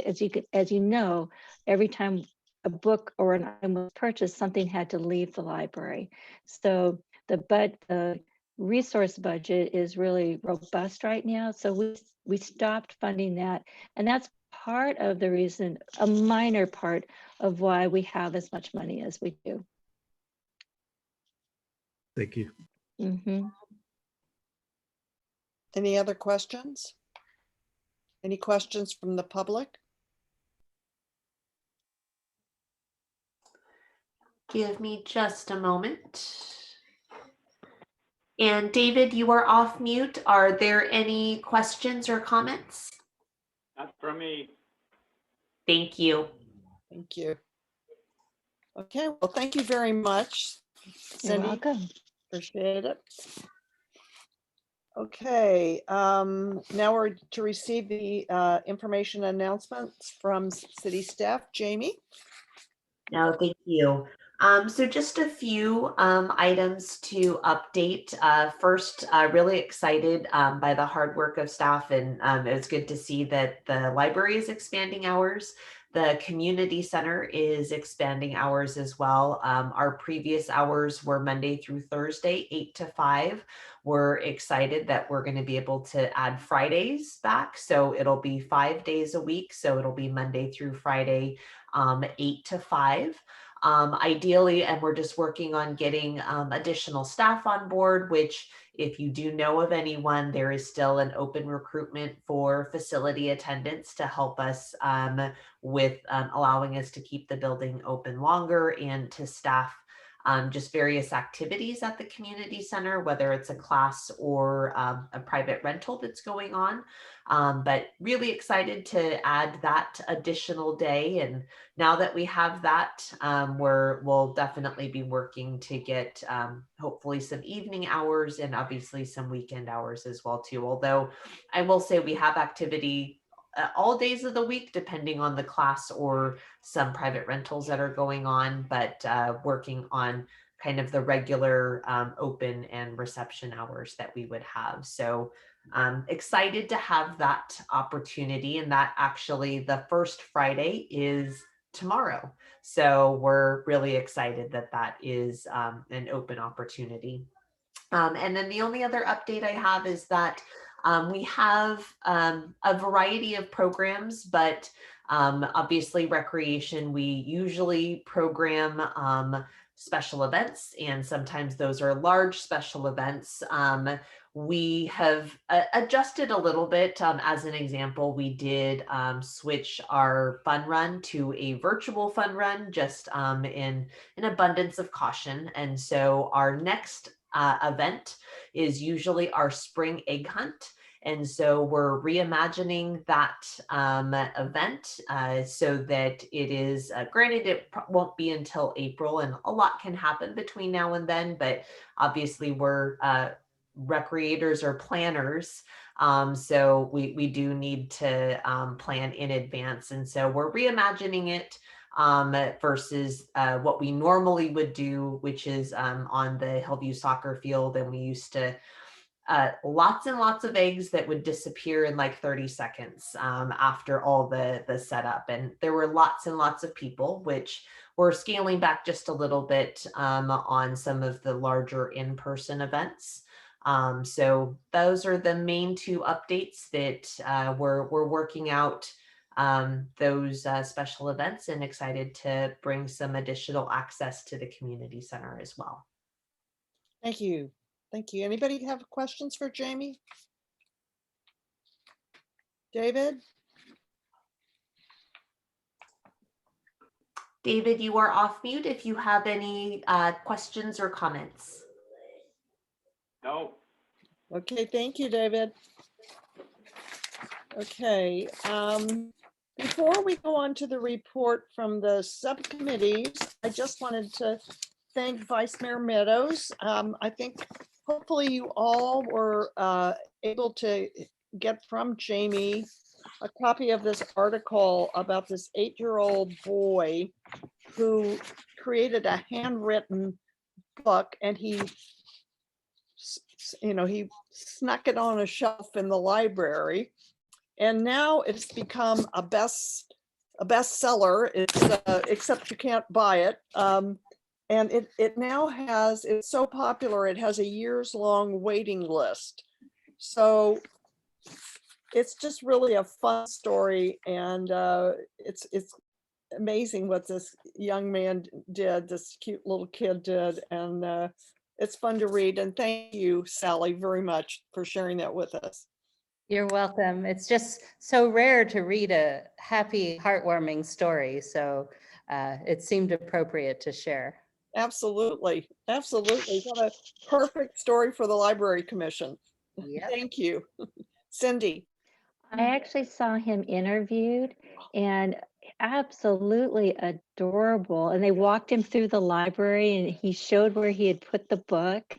as you know, every time a book or an item was purchased, something had to leave the library. So the resource budget is really robust right now. So we stopped funding that, and that's part of the reason, a minor part of why we have as much money as we do. Thank you. Mm-hmm. Any other questions? Any questions from the public? Give me just a moment. And David, you are off mute. Are there any questions or comments? Not for me. Thank you. Thank you. Okay, well, thank you very much, You're Cindy. welcome. Appreciate it. Okay, now we're to receive the information announcements from city staff. Jamie? No, thank you. So just a few items to update. First, really excited by the hard work of staff, and it was good to see that the library is expanding hours. The community center is expanding hours as well. Our previous hours were Monday through Thursday, 8 to 5. We're excited that we're going to be able to add Fridays back. So it'll be 5 days a week. So it'll be Monday through Friday, 8 to 5. Ideally, and we're just working on getting additional staff on board, which if you do know of anyone, there is still an open recruitment for facility attendants to help us with allowing us to keep the building open longer and to staff just various activities at the community center, whether it's a class or a private rental that's going on. But really excited to add that additional day. And now that we have that, we'll definitely be working to get hopefully some evening hours and obviously some weekend hours as well too. Although I will say we have activity all days of the week, depending on the class or some private rentals that are going on, but working on kind of the regular open and reception hours that we would have. So excited to have that opportunity, and that actually the first Friday is tomorrow. So we're really excited that that is an open opportunity. And then the only other update I have is that we have a variety of programs, but Obviously, recreation, we usually program special events, and sometimes those are large special events. We have adjusted a little bit. As an example, we did switch our fun run to a virtual fun run, just in an abundance of caution. And so our next event is usually our spring egg hunt. And so we're reimagining that event so that it is, granted, it won't be until April, and a lot can happen between now and then, but obviously we're recreators or planners. So we do need to plan in advance. And so we're reimagining it versus what we normally would do, which is on the Hillview soccer field. And we used to lots and lots of eggs that would disappear in like 30 seconds after all the setup. And there were lots and lots of people, which we're scaling back just a little bit on some of the larger in-person events. So those are the main two updates that we're working out those special events, and excited to bring some additional access to the community center as well. Thank you. Thank you. Anybody have questions for Jamie? David? David, you are off mute if you have any questions or comments. No. Okay, thank you, David. Okay, before we go on to the report from the subcommittees, I just wanted to thank Vice Mayor Meadows. I think hopefully you all were able to get from Jamie a copy of this article about this 8-year-old boy who created a handwritten book, and he snuck it on a shelf in the library, and now it's become a bestseller. It's except you can't buy it. And it now has, it's so popular, it has a years-long waiting list. So it's just really a fun story, and it's amazing what this young man did, this cute little kid did, and it's fun to read. And thank you, Sally, very much for sharing that with us. You're welcome. It's just so rare to read a happy, heartwarming story, so it seemed appropriate to share. Absolutely, absolutely. What a perfect story for the Library Commission. Yep. Thank you. Cindy. I actually saw him interviewed, and absolutely adorable. And they walked him through the library, and he showed where he had put the book.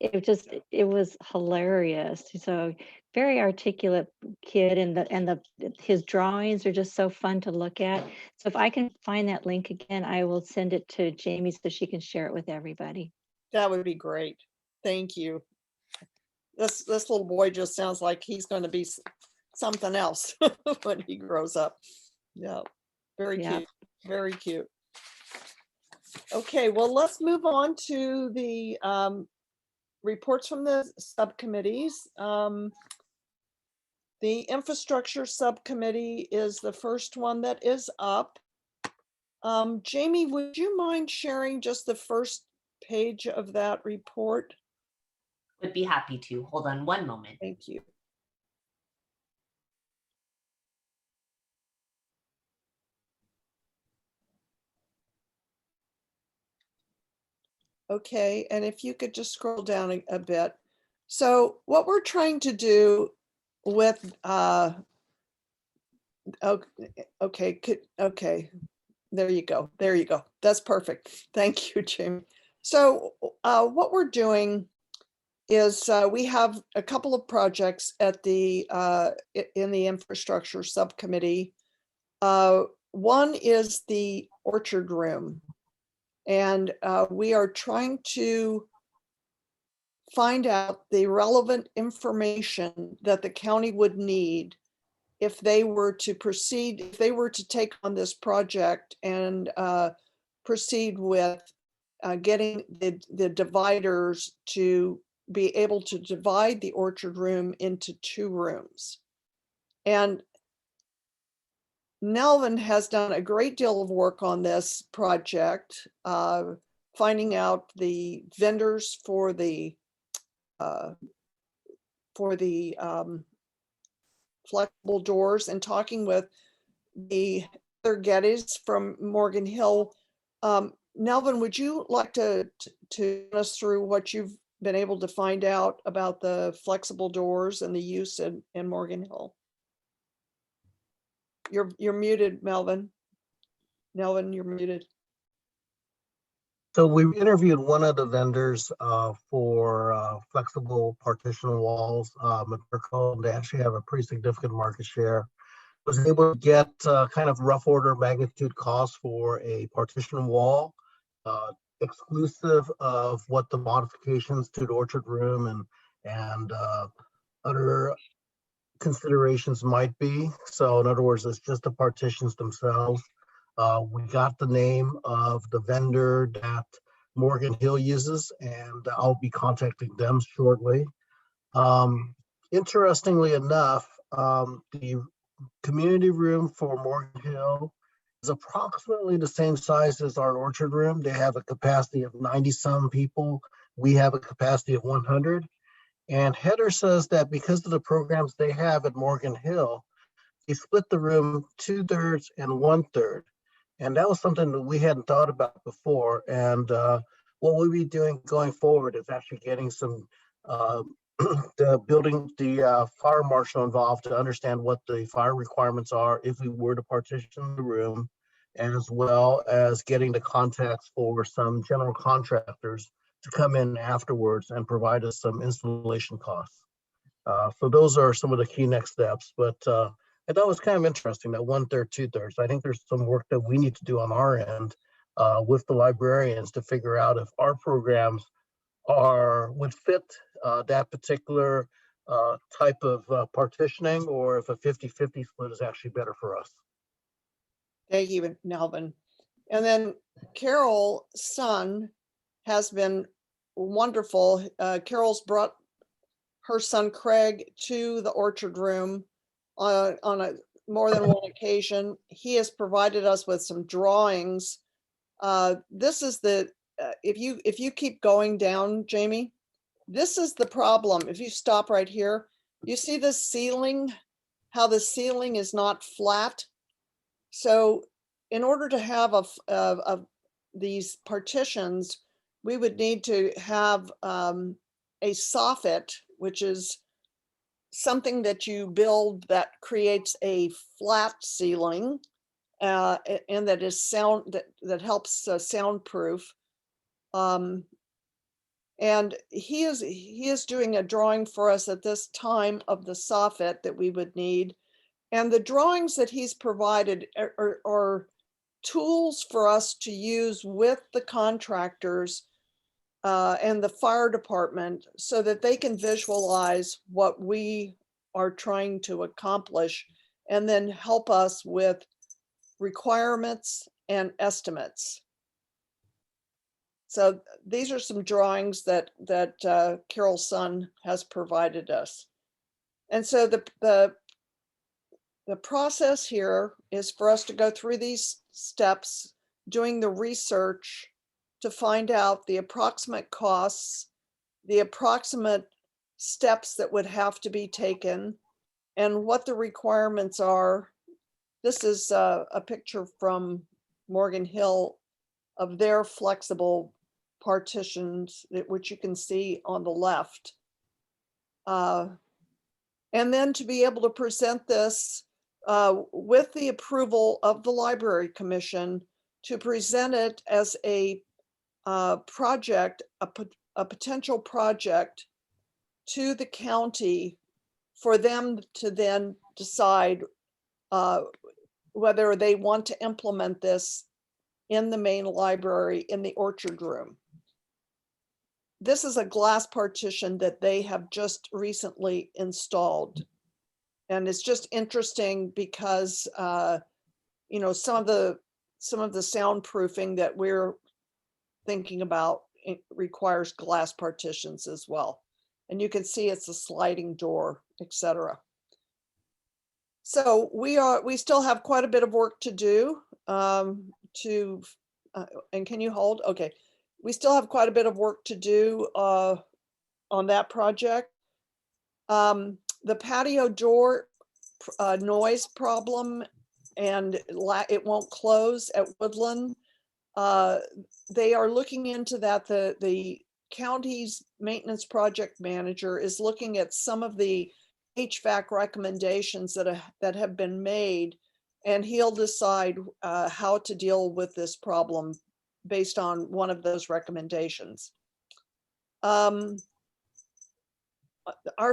It was hilarious. So very articulate kid, and his drawings are just so fun to look at. So if I can find that link again, I will send it to Jamie so she can share it with everybody. That would be great. Thank you. This little boy just sounds like he's going to be something else when he grows up. Yeah, very cute, very cute. Okay, well, let's move on to the reports from the subcommittees. The Infrastructure Subcommittee is the first one that is up. Jamie, would you mind sharing just the first page of that report? Would be happy to. Hold on one moment. Thank you. Okay, and if you could just scroll down a bit. So what we're trying to do with, okay, there you go, there you go. That's perfect. Thank you, Jamie. So what we're doing is we have a couple of projects at the in the Infrastructure Subcommittee. One is the Orchard Room, and we are trying to find out the relevant information that the county would need if they were to proceed, if they were to take on this project and proceed with getting the dividers to be able to divide the Orchard Room into 2 rooms. And Nelvin has done a great deal of work on this project, finding out the vendors for the flexible doors and talking with the other Gettys from Morgan Hill. Nelvin, would you like to run us through what you've been able to find out about the flexible doors and the use in Morgan Hill? You're muted, Melvin. Melvin, you're muted. So we interviewed one of the vendors for flexible partition walls. They actually have a pretty significant market share. Was able to get kind of rough order magnitude costs for a partition wall, exclusive of what the modifications to the orchard room and other considerations might be. So in other words, it's just the partitions themselves. We got the name of the vendor that Morgan Hill uses, and I'll be contacting them shortly. Interestingly enough, the community room for Morgan Hill is approximately the same size as our orchard room. They have a capacity of 90 some people. We have a capacity of 100. And Heather says that because of the programs they have at Morgan Hill, they split the room 2/3 and 1/3. And that was something that we hadn't thought about before. And what we'll be doing going forward is actually getting some the fire marshal involved to understand what the fire requirements are if we were to partition the room, as well as getting the contacts for some general contractors to come in afterwards and provide us some installation costs. So those are some of the key next steps. But I thought it was kind of interesting that 1/3, 2/3. I think there's some work that we need to do on our end with the librarians to figure out if our programs would fit that particular type of partitioning, or if a 50-50 split is actually better for us. Thank you, Nelvin. And then Carol's son has been wonderful. Carol's brought her son Craig to the orchard room on a more than one occasion. He has provided us with some drawings. This is the if you keep going down, Jamie, this is the problem. If you stop right here, you see the ceiling, how the ceiling is not flat. So in order to have these partitions, we would need to have a soffit, which is something that you build that creates a flat ceiling and that is that helps soundproof. And he is doing a drawing for us at this time of the soffit that we would need. And the drawings that he's provided are tools for us to use with the contractors and the fire department so that they can visualize what we are trying to accomplish and then help us with requirements and estimates. So these are some drawings that Carol's son has provided us. And so the process here is for us to go through these steps, doing the research to find out the approximate costs, the approximate steps that would have to be taken, and what the requirements are. This is a picture from Morgan Hill of their flexible partitions, which you can see on the left. And then to be able to present this with the approval of the Library Commission, to present it as a project, a potential project to the county for them to then decide whether they want to implement this in the main library in the orchard room. This is a glass partition that they have just recently installed. And it's just interesting because you know, some of the soundproofing that we're thinking about requires glass partitions as well. And you can see it's a sliding door, etc. So we still have quite a bit of work to do and can you hold? Okay. We still have quite a bit of work to do on that project. The patio door noise problem and it won't close at Woodland. They are looking into that. The county's maintenance project manager is looking at some of the HVAC recommendations that have been made, and he'll decide how to deal with this problem based on one of those recommendations. Our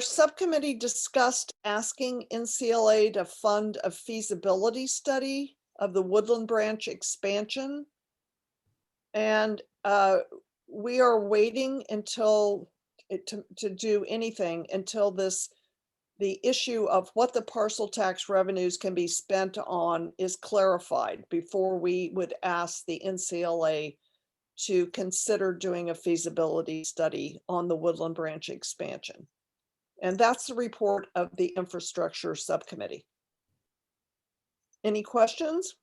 subcommittee discussed asking Ncla to fund a feasibility study of the Woodland branch expansion. And we are waiting until to do anything until the issue of what the parcel tax revenues can be spent on is clarified before we would ask the Ncla to consider doing a feasibility study on the Woodland branch expansion. And that's the report of the Infrastructure Subcommittee. Any questions?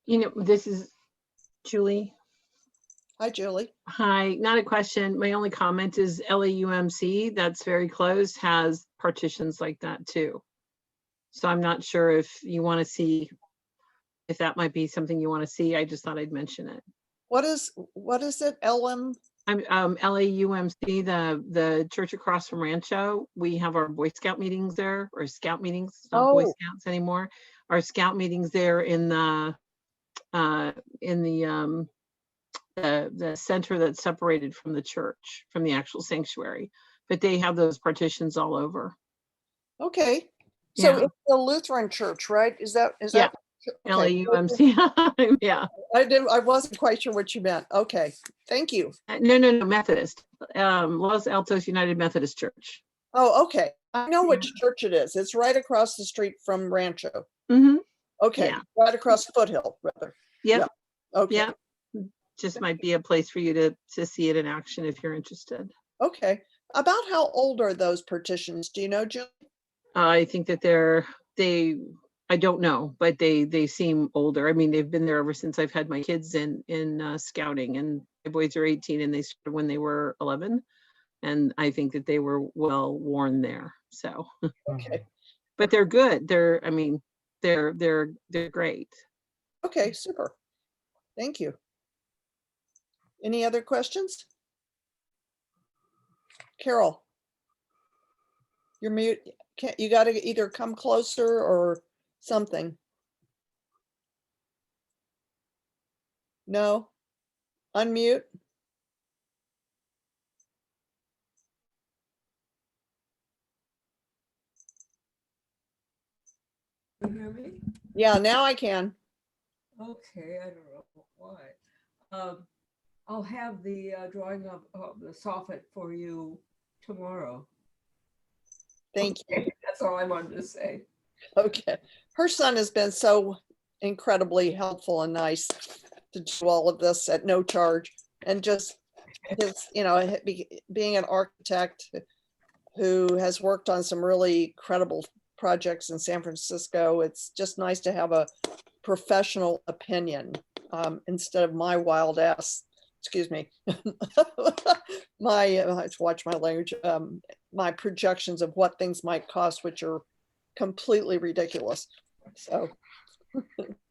You know, this is Julie. Hi, Julie. Hi, not a question. My only comment is LAUMC, that's very close, has partitions like that too. So I'm not sure if you want to see, if that might be something you want to see. I just thought I'd mention it. What is it? I'm LAUMC, the church across from Rancho. We have our Boy Scout meetings there, or Scout meetings, it's not Boy Scouts anymore. Our Scout meetings there in the center that's separated from the church, from the actual sanctuary, but they have those partitions all over. Okay. So Yeah. it's the Lutheran church, right? Is that? Yeah. Okay. LAUMC. Yeah. I wasn't quite sure what you meant. Okay. Thank you. No, Methodist. Los Altos United Methodist Church. Oh, okay. I know which church it is. It's right across the street from Rancho. Mm-hmm. Okay. Yeah. Right across Foothill, rather. Yep. Yeah. Okay. Yeah. Just might be a place for you to see it in action if you're interested. Okay. About how old are those partitions? Do you know, Julie? I think that I don't know, but they seem older. I mean, they've been there ever since I've had my kids in scouting, and my boys are 18 and they started when they were 11. And I think that they were well worn there. So, okay. But they're good. They're great. Okay, super. Thank you. Any other questions? Carol, you're mute. You got to either come closer or something. No. Unmute. You hear me? Yeah, now I can. Okay, I don't know why. I'll have the drawing of the soffit for you tomorrow. Thank you. That's all I wanted to say. Okay. Her son has been so incredibly helpful and nice to do all of this at no charge. And just his, being an architect who has worked on some really credible projects in San Francisco, it's just nice to have a professional opinion instead of my wild ass, excuse me, I have to watch my language, my projections of what things might cost, which are completely ridiculous. So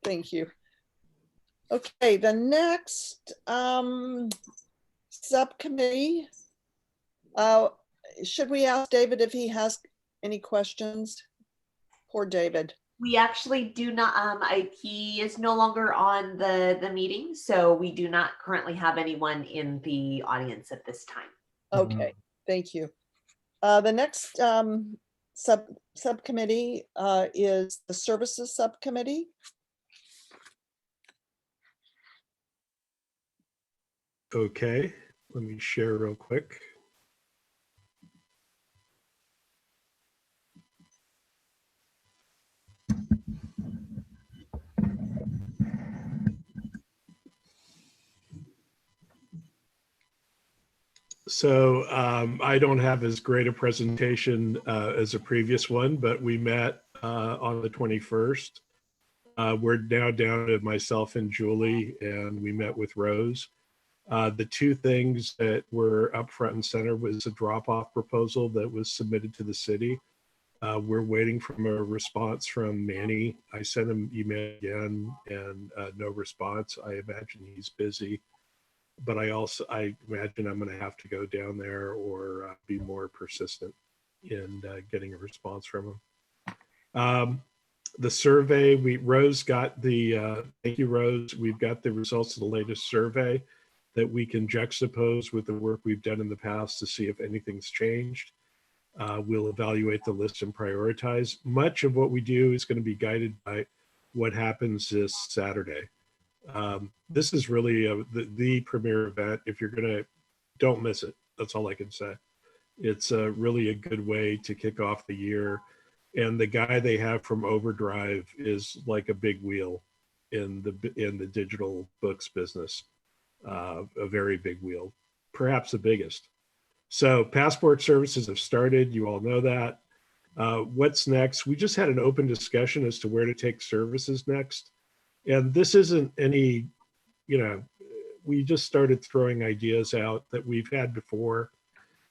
thank you. Okay, the next subcommittee, should we ask David if he has any questions? Poor David. We actually do not, he is no longer on the meeting, so we do not currently have anyone in the audience at this time. Okay, thank you. The next subcommittee is the Services Subcommittee. Okay, let me share real quick. So I don't have as great a presentation as a previous one, but we met on the 21st. We're now down to myself and Julie, and we met with Rose. The two things that were up front and center was a drop-off proposal that was submitted to the city. We're waiting for a response from Manny. I sent him email again and no response. I imagine he's busy, but I imagine I'm going to have to go down there or be more persistent in getting a response from him. The survey, Rose got the, thank you, Rose. We've got the results of the latest survey that we can juxtapose with the work we've done in the past to see if anything's changed. We'll evaluate the list and prioritize. Much of what we do is going to be guided by what happens this Saturday. This is really the premier event. If you're going to, don't miss it. That's all I can say. It's really a good way to kick off the year. And the guy they have from Overdrive is like a big wheel in the digital books business, a very big wheel, perhaps the biggest. So passport services have started. You all know that. What's next? We just had an open discussion as to where to take services next. And this isn't any, we just started throwing ideas out that we've had before,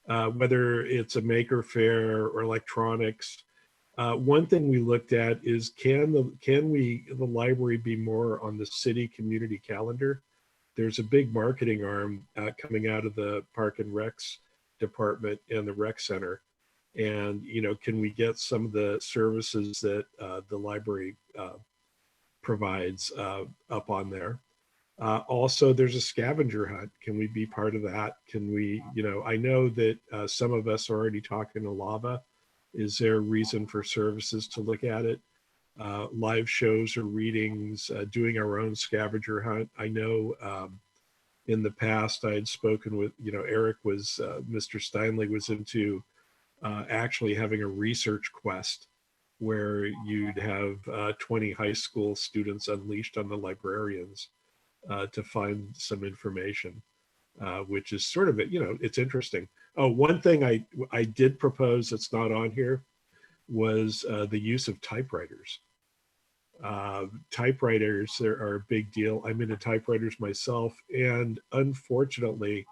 whether it's a maker fair or electronics. One thing we looked at is can the library be more on the city community calendar? There's a big marketing arm coming out of the Park and Recs department and the rec center. And, can we get some of the services that the library provides up on there? Also, there's a scavenger hunt. Can we be part of that? Can we, I know that some of us are already talking to Lava. Is there a reason for services to look at it? Live shows or readings, doing our own scavenger hunt. I know in the past I had spoken with, Eric was, Mr. Steinley was into actually having a research quest where you'd have 20 high school students unleashed on the librarians to find some information, which is sort of, it's interesting. Oh, one thing I did propose that's not on here was the use of typewriters. Typewriters are a big deal. I'm into typewriters myself, and unfortunately,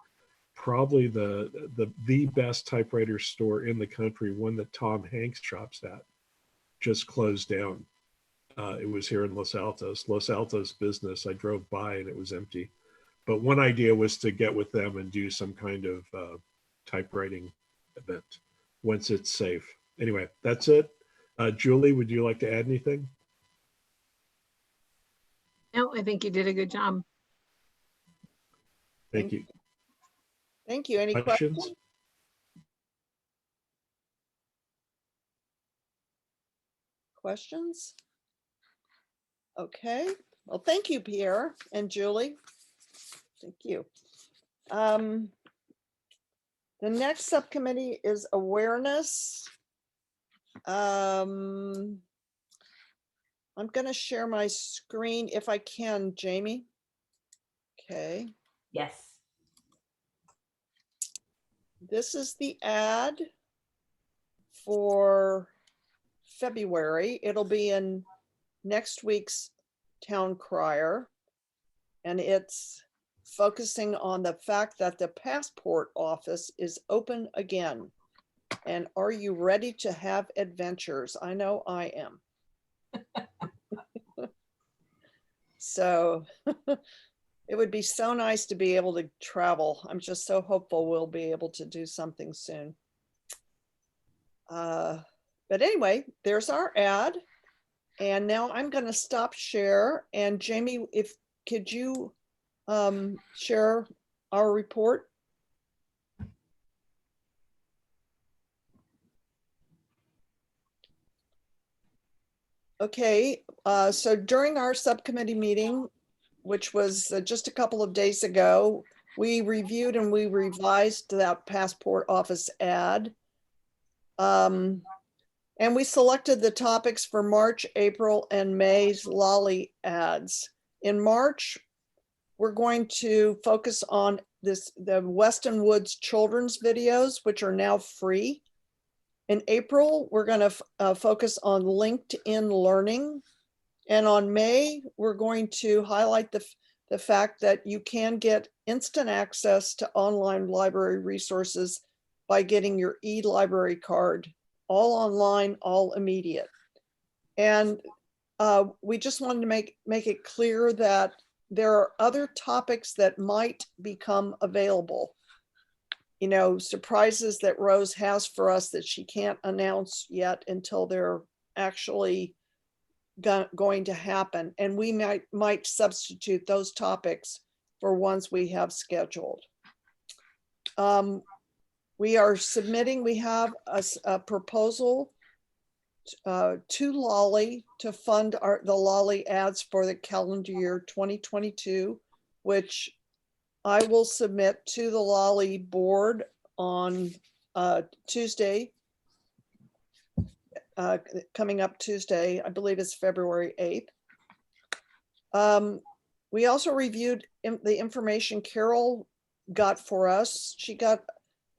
probably the best typewriter store in the country, one that Tom Hanks shops at, just closed down. It was here in Los Altos business. I drove by and it was empty. But one idea was to get with them and do some kind of typewriting event once it's safe. Anyway, that's it. Julie, would you like to add anything? No, I think you did a good job. Thank you. Thank you. Any questions? Questions? Okay. Well, thank you, Pierre and Julie. Thank you. The next subcommittee is awareness. I'm going to share my screen if I can, Jamie. Okay. Yes. This is the ad for February. It'll be in next week's town crier, and it's focusing on the fact that the passport office is open again. And are you ready to have adventures? I know I am. So it would be so nice to be able to travel. I'm just so hopeful we'll be able to do something soon. But anyway, there's our ad. And now I'm going to stop share. And Jamie, could you share our report? Okay, so during our subcommittee meeting, which was just a couple of days ago, we reviewed and we revised that passport office ad. And we selected the topics for March, April, and May's Lolly ads. In March, we're going to focus on the Weston Woods children's videos, which are now free. In April, we're going to focus on LinkedIn learning. And on May, we're going to highlight the fact that you can get instant access to online library resources by getting your e-library card, all online, all immediate. And we just wanted to make it clear that there are other topics that might become available. You know, surprises that Rose has for us that she can't announce yet until they're actually going to happen. And we might substitute those topics for ones we have scheduled. We are submitting, we have a proposal to Lolly to fund the Lolly ads for the calendar year 2022, which I will submit to the Lolly board on Tuesday, coming up Tuesday, I believe it's February 8th. We also reviewed the information Carol got for us. She got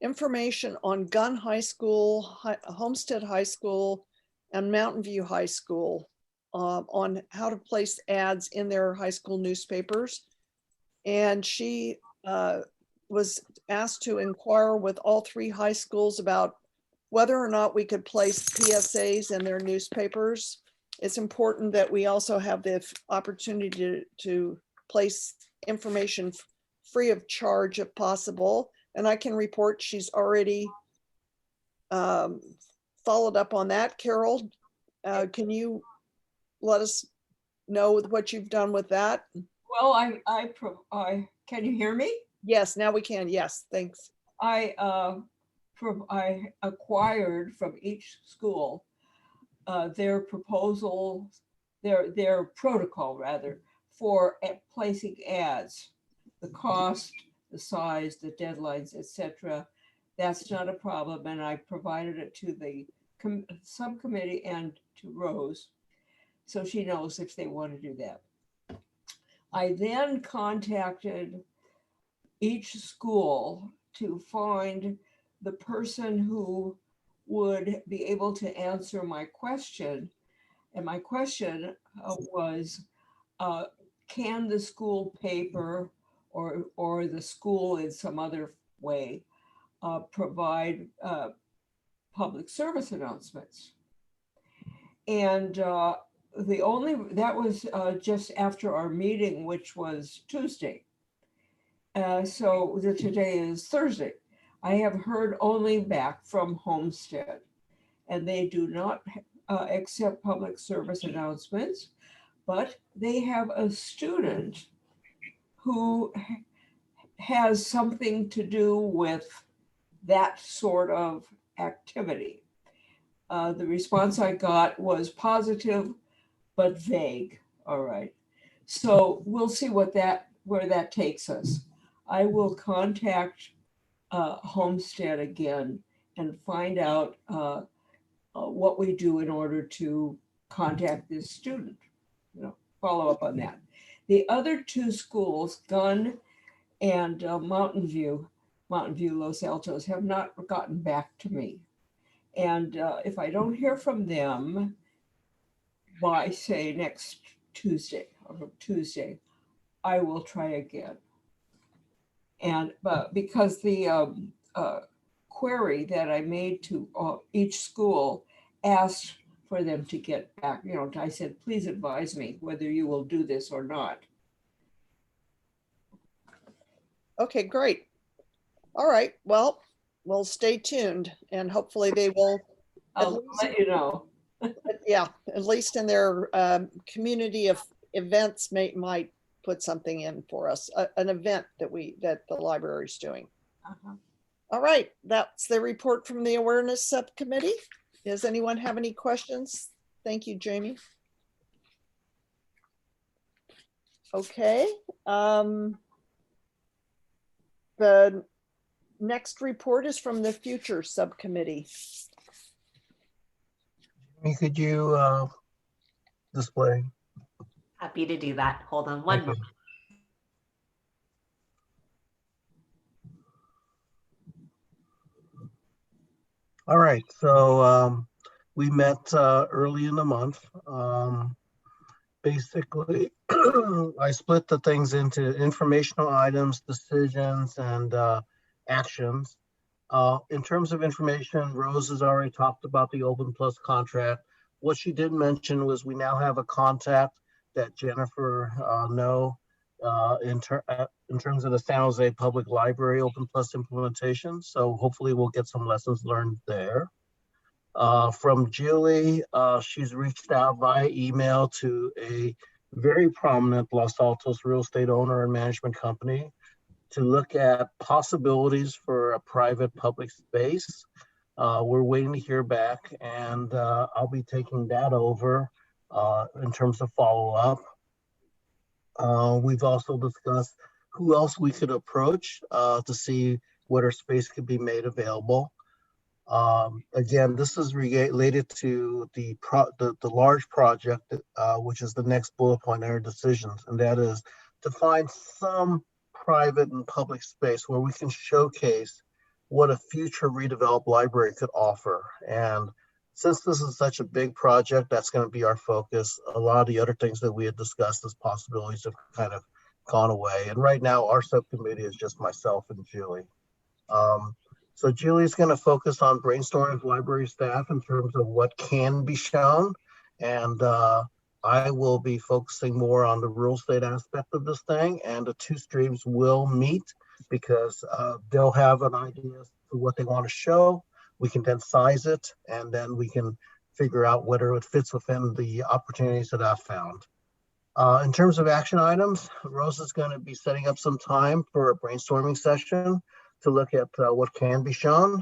information on Gunn High School, Homestead High School, and Mountain View High School on how to place ads in their high school newspapers. And she was asked to inquire with all 3 high schools about whether or not we could place PSAs in their newspapers. It's important that we also have the opportunity to place information free of charge if possible. And I can report she's already followed up on that. Carol, can you let us know what you've done with that? Well, I can you hear me? Yes, now we can. Yes, thanks. I acquired from each school their proposal, their protocol rather, for placing ads, the cost, the size, the deadlines, etc. That's not a problem, and I provided it to the subcommittee and to Rose, so she knows if they want to do that. I then contacted each school to find the person who would be able to answer my question. And my question was, can the school paper or the school in some other way provide public service announcements? And that was just after our meeting, which was Tuesday. So today is Thursday. I have heard only back from Homestead, and they do not accept public service announcements, but they have a student who has something to do with that sort of activity. The response I got was positive, but vague. All right. So we'll see where that takes us. I will contact Homestead again and find out what we do in order to contact this student, follow up on that. The other 2 schools, Gunn and Mountain View, Los Altos, have not gotten back to me. And if I don't hear from them by, say, next Tuesday, I will try again. And because the query that I made to each school asked for them to get back, I said, please advise me whether you will do this or not. Okay, great. All right, well, we'll stay tuned and hopefully they will. I'll let you know. Yeah, at least in their community of events might put something in for us, an event that the library is doing. All right, that's the report from the Awareness Subcommittee. Does anyone have any questions? Thank you, Jamie. Okay. The next report is from the Future Subcommittee. Could you display? Happy to do that. Hold on one moment. All right, so we met early in the month. Basically, I split the things into informational items, decisions, and actions. In terms of information, Rose has already talked about the Open Plus contract. What she did mention was we now have a contact that Jennifer know in terms of the San Jose Public Library Open Plus implementation. So hopefully we'll get some lessons learned there. From Julie, she's reached out via email to a very prominent Los Altos real estate owner and management company to look at possibilities for a private public space. We're waiting to hear back, and I'll be taking that over in terms of follow-up. We've also discussed who else we could approach to see whether space could be made available. Again, this is related to the large project, which is the next bullet point in our decisions, and that is to find some private and public space where we can showcase what a future redeveloped library could offer. And since this is such a big project, that's going to be our focus. A lot of the other things that we had discussed as possibilities have kind of gone away. And right now, our subcommittee is just myself and Julie. So Julie's going to focus on brainstorming with library staff in terms of what can be shown. And I will be focusing more on the real estate aspect of this thing. And the two streams will meet because they'll have an idea as to what they want to show. We can then size it, and then we can figure out whether it fits within the opportunities that I've found. In terms of action items, Rose is going to be setting up some time for a brainstorming session to look at what can be shown.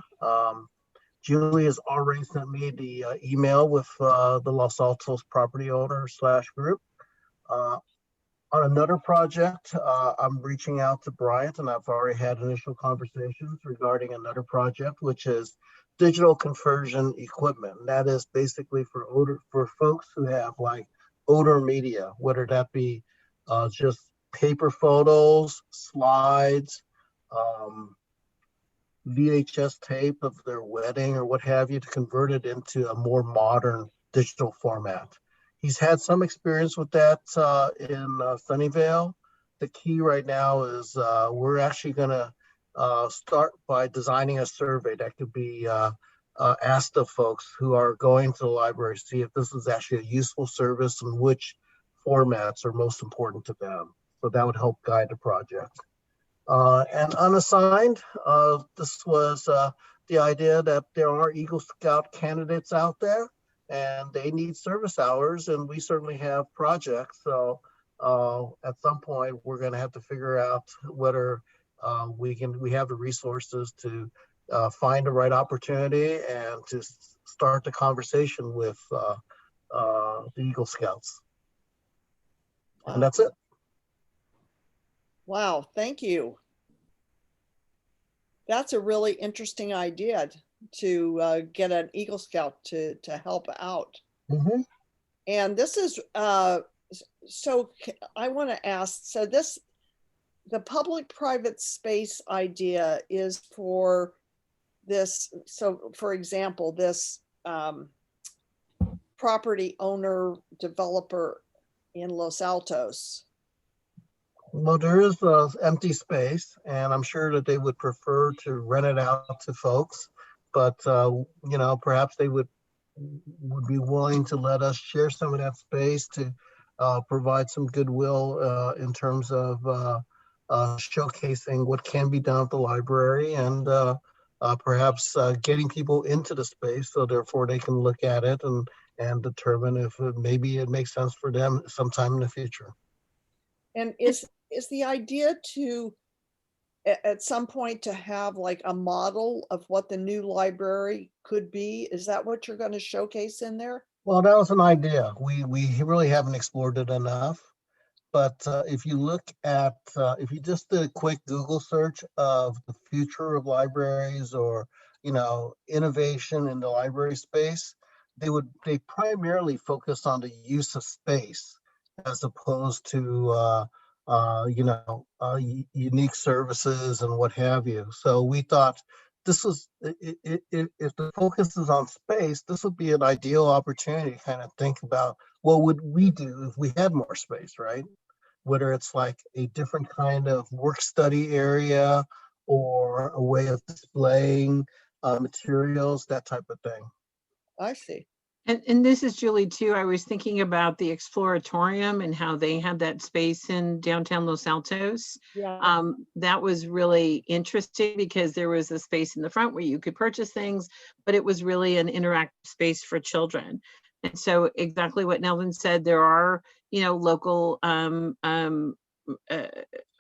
Julie has already sent me the email with the Los Altos property owner / group. On another project, I'm reaching out to Bryant, and I've already had initial conversations regarding another project, which is digital conversion equipment. That is basically for folks who have like odor media, whether that be just paper photos, slides, VHS tape of their wedding or what have you, to convert it into a more modern digital format. He's had some experience with that in Sunnyvale. The key right now is we're actually going to start by designing a survey that could be asked of folks who are going to the library, see if this is actually a useful service and which formats are most important to them. So that would help guide the project. And unassigned, this was the idea that there are Eagle Scout candidates out there and they need service hours, and we certainly have projects. So at some point, we're going to have to figure out whether we have the resources to find the right opportunity and to start the conversation with the Eagle Scouts. And that's it. Wow, thank you. That's a really interesting idea to get an Eagle Scout to help out. Mm-hmm. And this is, so I want to ask, so the public-private space idea is for this, so for example, this property owner developer in Los Altos. Well, there is empty space, and I'm sure that they would prefer to rent it out to folks, but you know, perhaps they would be willing to let us share some of that space to provide some goodwill in terms of showcasing what can be done at the library, and perhaps getting people into the space, so therefore they can look at it and determine if maybe it makes sense for them sometime in the future. And is the idea to, at some point, to have like a model of what the new library could be? Is that what you're going to showcase in there? Well, that was an idea. We really haven't explored it enough. But if you look at, if you just did a quick Google search of the future of libraries, or, you know, innovation in the library space, they primarily focus on the use of space as opposed to, you know, unique services and what have you. So we thought this is, if the focus is on space, this would be an ideal opportunity to kind of think about what would we do if we had more space, right? Whether it's like a different kind of work study area or a way of displaying materials, that type of thing. I see. And this is Julie too. I was thinking about the Exploratorium and how they had that space in downtown Los Altos. Yeah. That was really interesting because there was a space in the front where you could purchase things, but it was really an interactive space for children. And so exactly what Nelvin said, there are, local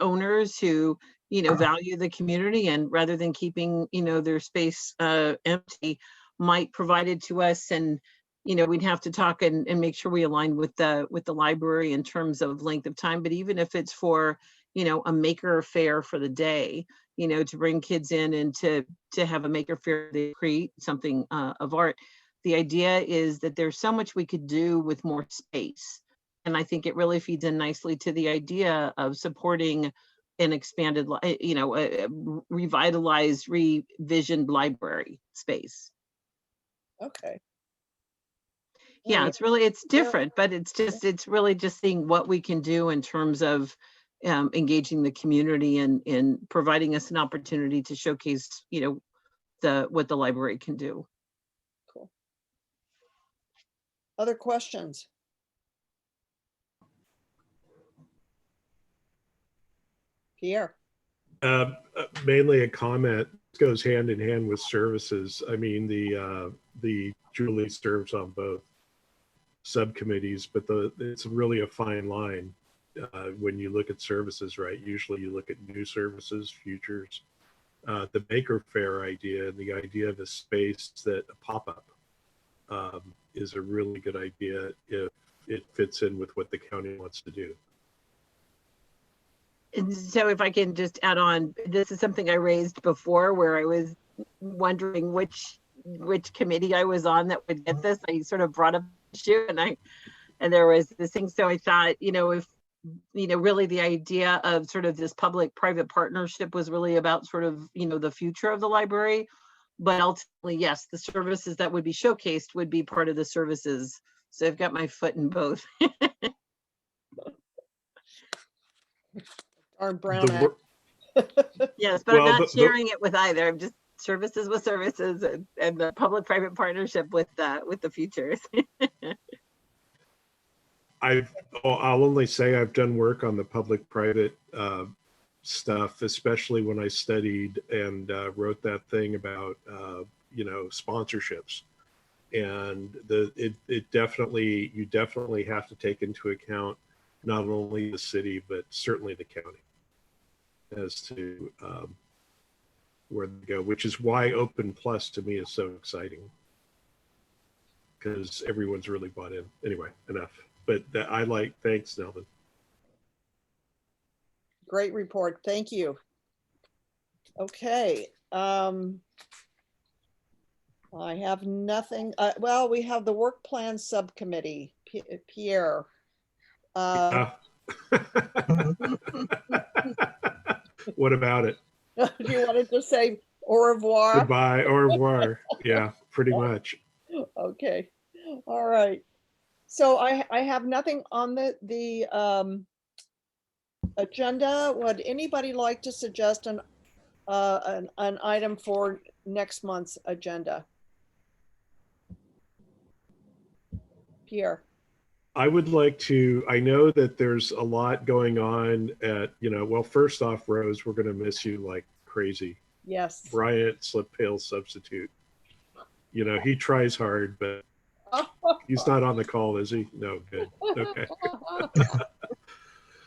owners who, value the community, and rather than keeping, their space empty, might provide it to us. And we'd have to talk and make sure we align with the library in terms of length of time. But even if it's for, a maker fair for the day, to bring kids in and to have a maker fair, they create something of art. The idea is that there's so much we could do with more space. And I think it really feeds in nicely to the idea of supporting an expanded, a revitalized, revisioned library space. Okay. Yeah, Right. it's different, but it's really just seeing what we can do in terms of engaging the community and providing us an opportunity to showcase, what the library can do. Cool. Other questions? Pierre? Mainly a comment. Goes hand in hand with services. I mean, the Julie serves on both subcommittees, but it's really a fine line when you look at services, right? Usually you look at new services, futures. The Maker Fair idea and the idea of a space that a pop-up is a really good idea if it fits in with what the county wants to do. And so if I can just add on, this is something I raised before where I was wondering which committee I was on that would get this. I sort of brought up the issue and there was this thing. So I thought, if, really the idea of sort of this public-private partnership was really about sort of, the future of the library. But ultimately, yes, the services that would be showcased would be part of the services. So I've got my foot in both. Our Brown The Act. wor- Yes, but Well, I'm not sharing it with either. I'm just services with services and the public-private partnership with the futures. I'll only say I've done work on the public-private stuff, especially when I studied and wrote that thing about sponsorships, and you definitely have to take into account not only the city but certainly the county as to where they go, which is why Open Plus to me is so exciting, because everyone's really bought in. Anyway, enough. But thanks, Nelvin. Great report. Thank you. Okay. I have nothing. Well, we have the work plan subcommittee, Pierre. What about it? Do you wanted to say au revoir? Goodbye, au revoir. Yeah, pretty much. Okay. All right. So I have nothing on the agenda. Would anybody like to suggest an item for next month's agenda? Pierre. I would like to, I know that there's a lot going on at, well, first off, Rose, we're going to miss you like crazy. Yes. Bryant Slip Pail substitute. He tries hard, but he's not on the call, is he? No, good. Okay.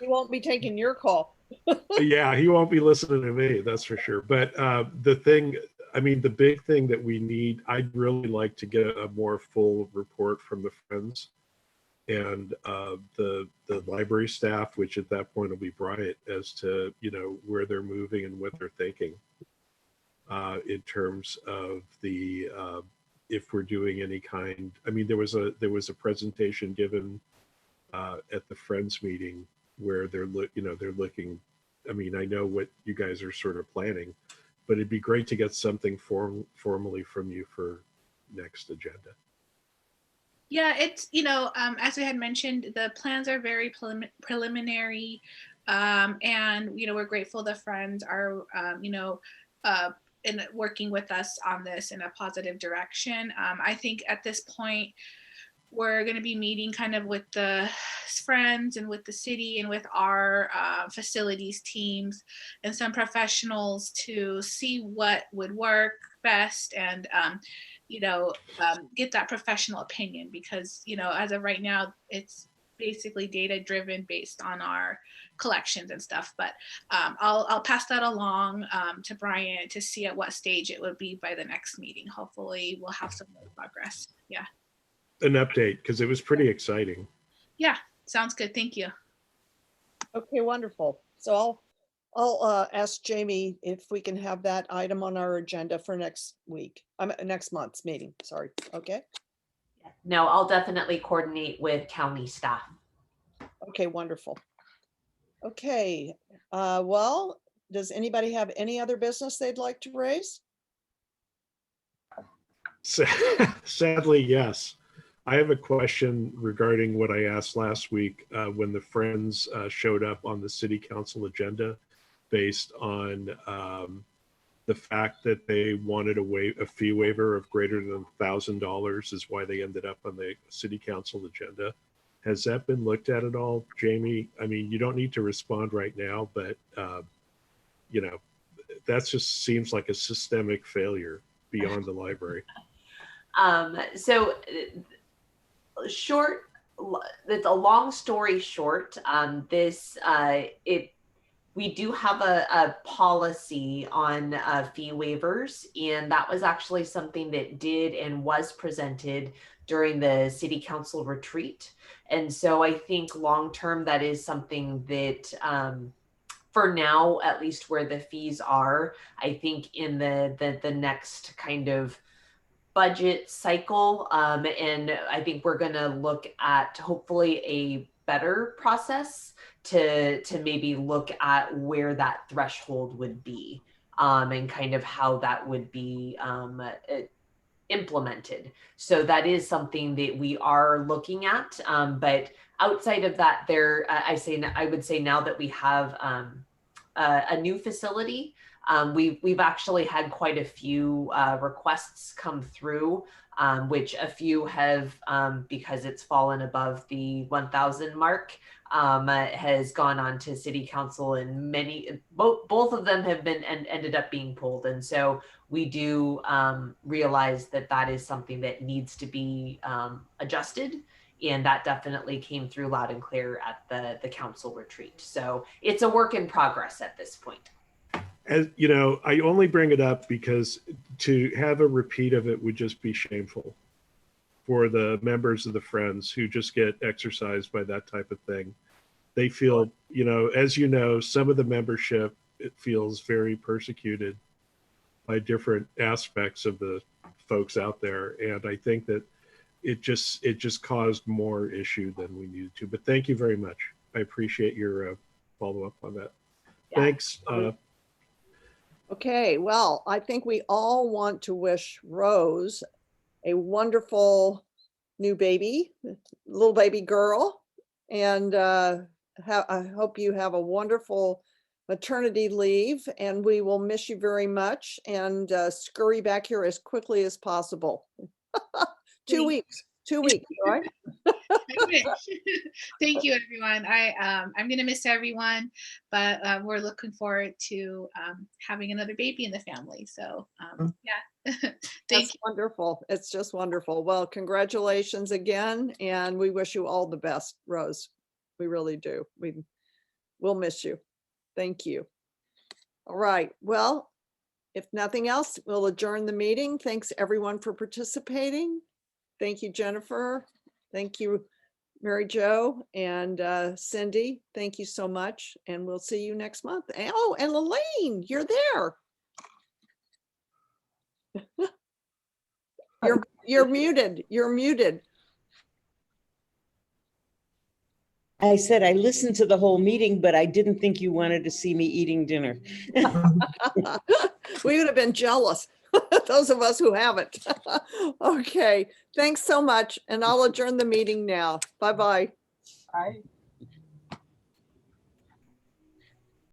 He won't be taking your call. Yeah, he won't be listening to me, that's for sure. But the big thing that we need, I'd really like to get a more full report from the Friends and the library staff, which at that point will be Bryant, as to where they're moving and what they're thinking in terms of the if we're doing any kind. There was a presentation given at the Friends meeting where they're looking. I know what you guys are sort of planning, but it'd be great to get something formally from you for next agenda. Yeah, it's, as we had mentioned, the plans are very preliminary. And, we're grateful the friends are, in working with us on this in a positive direction. I think at this point, we're going to be meeting kind of with the friends and with the city and with our facilities teams and some professionals to see what would work best and, get that professional opinion because, as of right now, it's basically data driven based on our collections and stuff. But I'll pass that along to Brian to see at what stage it would be by the next meeting. Hopefully we'll have some more progress. Yeah. An update, because it was pretty exciting. Yeah, sounds good. Thank you. Okay, wonderful. So I'll ask Jamie if we can have that item on our agenda for next month's meeting. Sorry. Okay. No, I'll definitely coordinate with county staff. Okay, wonderful. Okay. Well, does anybody have any other business they'd like to raise? Sadly, yes. I have a question regarding what I asked last week when the Friends showed up on the city council agenda based on the fact that they wanted a fee waiver of greater than $1,000 is why they ended up on the city council agenda. Has that been looked at all, Jamie? I mean, you don't need to respond right now, but that just seems like a systemic failure beyond the library. So it's a long story short. We do have a policy on fee waivers, and that was actually something that did and was presented during the city council retreat. And so I think long-term, that is something that for now, at least where the fees are, I think in the next kind of budget cycle. And I think we're going to look at hopefully a better process to maybe look at where that threshold would be and kind of how that would be implemented. So that is something that we are looking at. But outside of that, I would say now that we have a new facility, we've actually had quite a few requests come through, which a few have, because it's fallen above the 1,000 mark, has gone on to city council, and both of them have been and ended up being pulled. And so we do realize that is something that needs to be adjusted. And that definitely came through loud and clear at the council retreat. So it's a work in progress at this point. As you know, I only bring it up because to have a repeat of it would just be shameful for the members of the Friends who just get exercised by that type of thing. They feel, as you know, some of the membership, it feels very persecuted by different aspects of the folks out there. And I think that it just caused more issue than we needed to. But thank you very much. I appreciate your follow-up on that. Yeah. Thanks. Okay, well, I think we all want to wish Rose a wonderful new baby, little baby girl. And I hope you have a wonderful maternity leave, and we will miss you very much, and scurry back here as quickly as possible. 2 weeks, right? Thank you, everyone. I'm gonna miss everyone, but we're looking forward to having another baby in the family. So yeah, That's wonderful. It's just wonderful. Well, congratulations again, and we wish you all the best, Rose. We really do. We'll miss you. Thank you. All right. Well, if nothing else, we'll adjourn the meeting. Thanks everyone for participating. Thank you, Jennifer. Thank you, Mary Jo and Cindy. Thank you so much. And we'll see you next month. Oh, and Lelaine, you're there. You're muted. You're muted. I said I listened to the whole meeting, but I didn't think you wanted to see me eating dinner. We would have been jealous, those of us who haven't. Okay, thanks so much, and I'll adjourn the meeting now. Bye-bye. Bye.